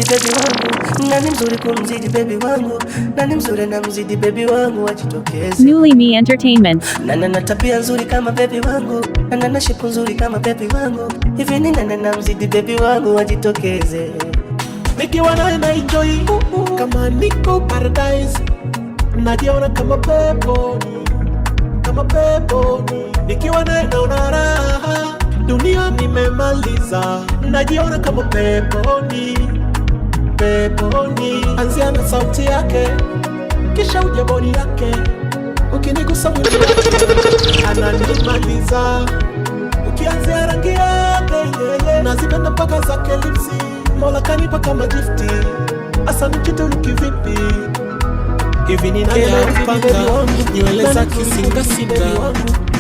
Speaker 9: Baby wangu, nani mzuri kumzidi baby wangu, nani mzuri na mzidi baby wangu, wajitokeze.
Speaker 2: Newly Me Entertainment.
Speaker 9: Nana na tabia nzuri kama baby wangu, nana na shepu nzuri kama baby wangu, hivi ni nani na mzidi baby wangu, wajitokeze.
Speaker 1: Nikiwa naye na enjoy kama niko paradise, najiona kama peponi, kama peponi. Nikiwa naye naona raha, dunia nimemaliza, najiona kama peponi, peponi. Anzia na sauti yake, kisha uje body yake, ukinigusa mwili wake ananimaliza. Ukianzia rangi yake nazipenda mpaka zake lipsi, Mola kanipa kama gifti, asa nikituruki vipi hivi ni nani anapanga nywele zake singa singa.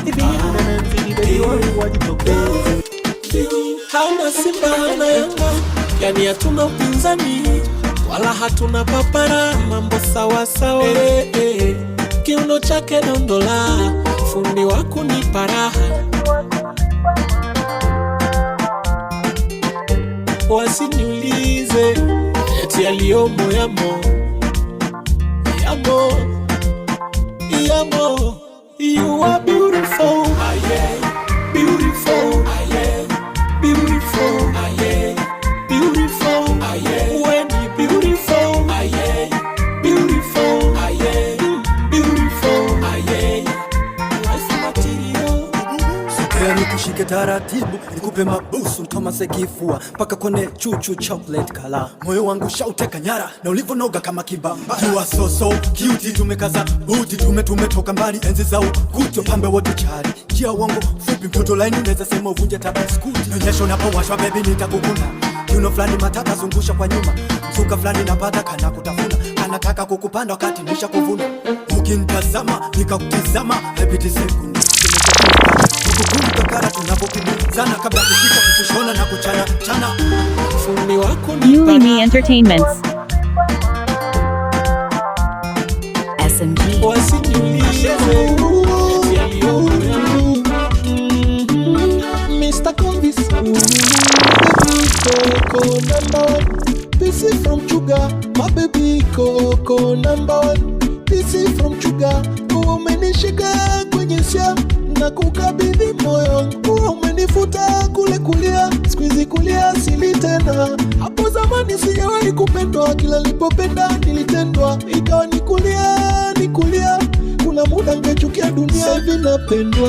Speaker 1: Hivi ni nani anamzidi baby wangu, wajitokeze. Hauna Simba hauna Yanga, yani hatuna upinzani wala hatuna papara, mambo sawa sawa. Kiuno chake dondola, fundi wa kunipa raha. wasiniulize eti yaliyomo yamo. Yamo, yamo. You are beautiful, beautiful, beautiful, beautiful. When you beautiful, beautiful, beautiful. Life material.
Speaker 12: Sikaya nikushike taratibu, nikupe mabusu kama sekifua, paka kone chuchu chocolate kala. Moyo wangu shauteka nyara na ulivonoga kama kibamba. You are so so cute, tumekaza buti, tumetoka mbali enzi za ukuto, pambe wote chari. Jia wangu fupi mtoto laini, unaweza sema uvunje tabaskuti. Nyonyesho unapowashwa baby nitakukuna. Yuno flani matata zungusha kwa nyuma. Mzuka flani napata kana kutafuna. Anataka kukupanda wakati nisha kuvuna. Ukinitazama nikakutizama haipiti sekunde. Kukukara tunapokimizana kabla kufika kukushona na kuchana chana.
Speaker 1: Fundi wako
Speaker 2: Newly Me Entertainments.
Speaker 8: SMG.
Speaker 1: wasiniulize eti yaliyomo yamo. Mr. Convis, baby Coco number one. PC from Chuga, my baby Coco number one. PC from Chuga, umenishika kwenye sia na kukabidhi moyo. Umenifuta kule kulia, squeeze kulia sili tena. Hapo zamani sijawahi kupendwa, kila nilipopenda nilitendwa. Ikawa nikulia, kuna muda ngechukia dunia. Sasa hivi napendwa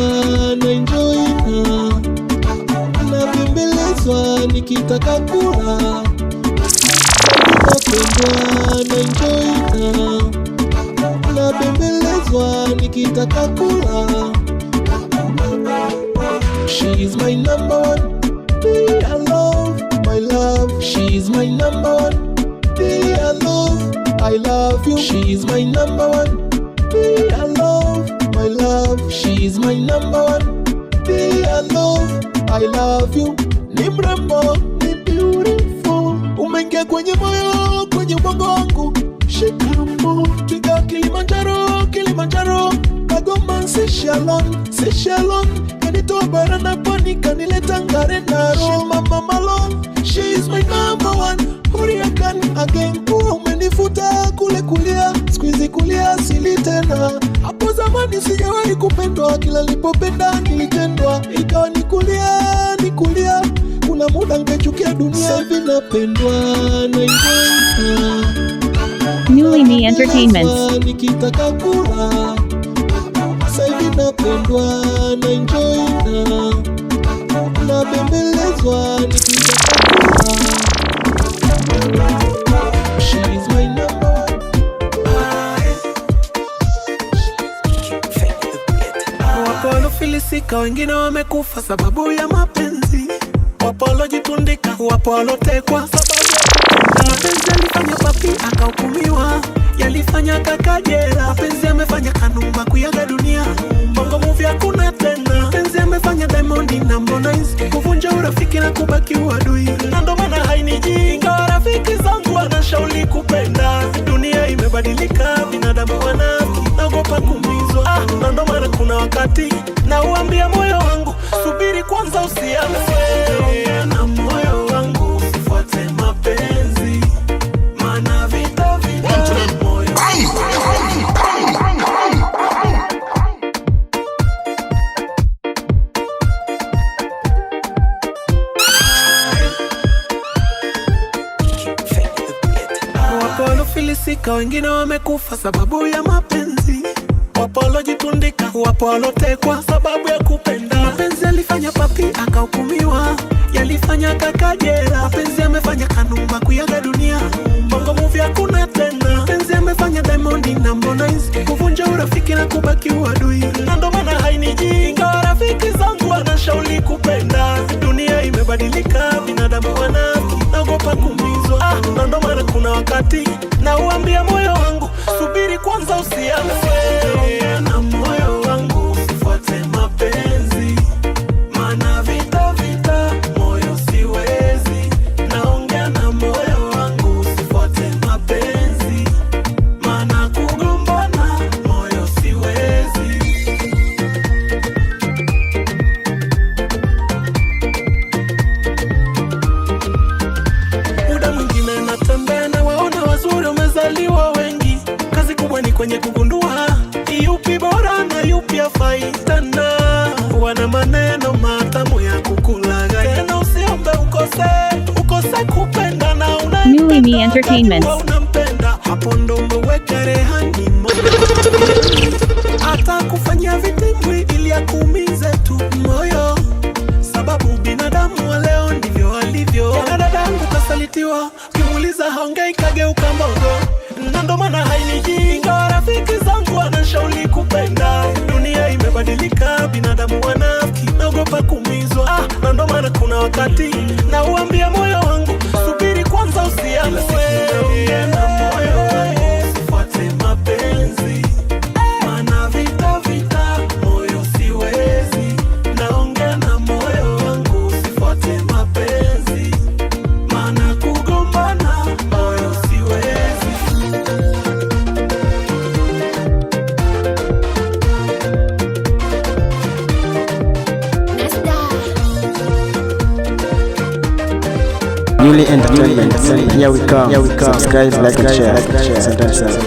Speaker 1: na enjoy na bembelezwa nikitaka kula. Sasa hivi napendwa na enjoy na bembelezwa nikitaka kula. She's my number one, I love, my love. She's my number one, I love you. She's my number one, I love, my love. She's my number one, I love you. Ni mrembo, ni beautiful. Umeingia kwenye moyo, kwenye ubongo wangu. Shikamo, twiga Kilimanjaro, Kilimanjaro. Kagoma, Seychellon. Kanitoa bara na pwani, kanileta Ngare na Roma. Mama Malone, she's my number one. Hurricane again, umenifuta kule kulia, squeeze kulia sili tena. Hapo zamani sijawahi kupendwa, kila nilipopenda nilitendwa. Ikawa nikulia, kuna muda ngechukia dunia. Sasa hivi napendwa na enjoy
Speaker 2: Newly Me Entertainments.
Speaker 1: nikitaka kula. Sasa hivi napendwa na enjoy na bembelezwa nikitaka kula. She's my number one. Wapo walofilisika, wengine wamekufa sababu ya mapenzi. Wapo walojitundika, wapo walotekwa sababu ya kupenda. Mapenzi alifanya papi akahukumiwa, yalifanya kakajera. Mapenzi amefanya Kanumba kuyaga dunia, Bongo Movie hakuna tena. Mapenzi amefanya Diamond na Harmonize kuvunja urafiki na kubaki uadui. Na ndo maana hainiji, ingawa rafiki zangu wanashauri kupenda. Dunia imebadilika, binadamu wanafiki, naogopa kuumizwa. Na ndo maana kuna wakati na uambia moyo wangu, subiri kwanza usianze. Na moyo wangu usifuate mapenzi, maana vita moyo. Wapo walofilisika, wengine wamekufa sababu ya mapenzi. Wapo walojitundika, wapo walotekwa sababu ya kupenda. Mapenzi alifanya papi akahukumiwa, yalifanya kakajera. Mapenzi amefanya Kanumba kuyaga dunia, Bongo Movie hakuna tena. Mapenzi amefanya Diamond na Harmonize kuvunja urafiki na kubaki uadui. Na ndo maana hainiji, ingawa rafiki zangu wanashauri kupenda. Dunia imebadilika, binadamu wanafiki, naogopa kuumizwa. Na ndo maana kuna wakati na uambia moyo wangu, subiri kwanza usianze. Na moyo wangu usifuate mapenzi, maana vita moyo siwezi. Naongea na moyo wangu usifuate mapenzi, maana kugombana moyo siwezi. kwenye kugundua yupi bora na yupi afai tena. Wana maneno matamu ya kukulaga, tena usiombe ukose kupenda na
Speaker 2: Newly Me Entertainments.
Speaker 1: unampenda, hapo ndo umeweka rehani moyo. Hata kufanya vitimbwi ili akuumize tu moyo, sababu binadamu wa leo ndivyo alivyo. Jana dadangu kasalitiwa, kimuuliza haongei kageuka mbogo, na ndo maana hainijinga. Rafiki zangu wanashauri kupenda, dunia imebadilika, binadamu wanafiki, naogopa kuumizwa. Na ndo maana kuna wakati na uambia moyo wangu, subiri kwanza usiamue. Na moyo wangu usifuate mapenzi, maana vita moyo siwezi. Naongea na moyo wangu usifuate mapenzi, maana kugombana moyo siwezi.
Speaker 4: Newly Entertainment. Here we come. Subscribe, like and share.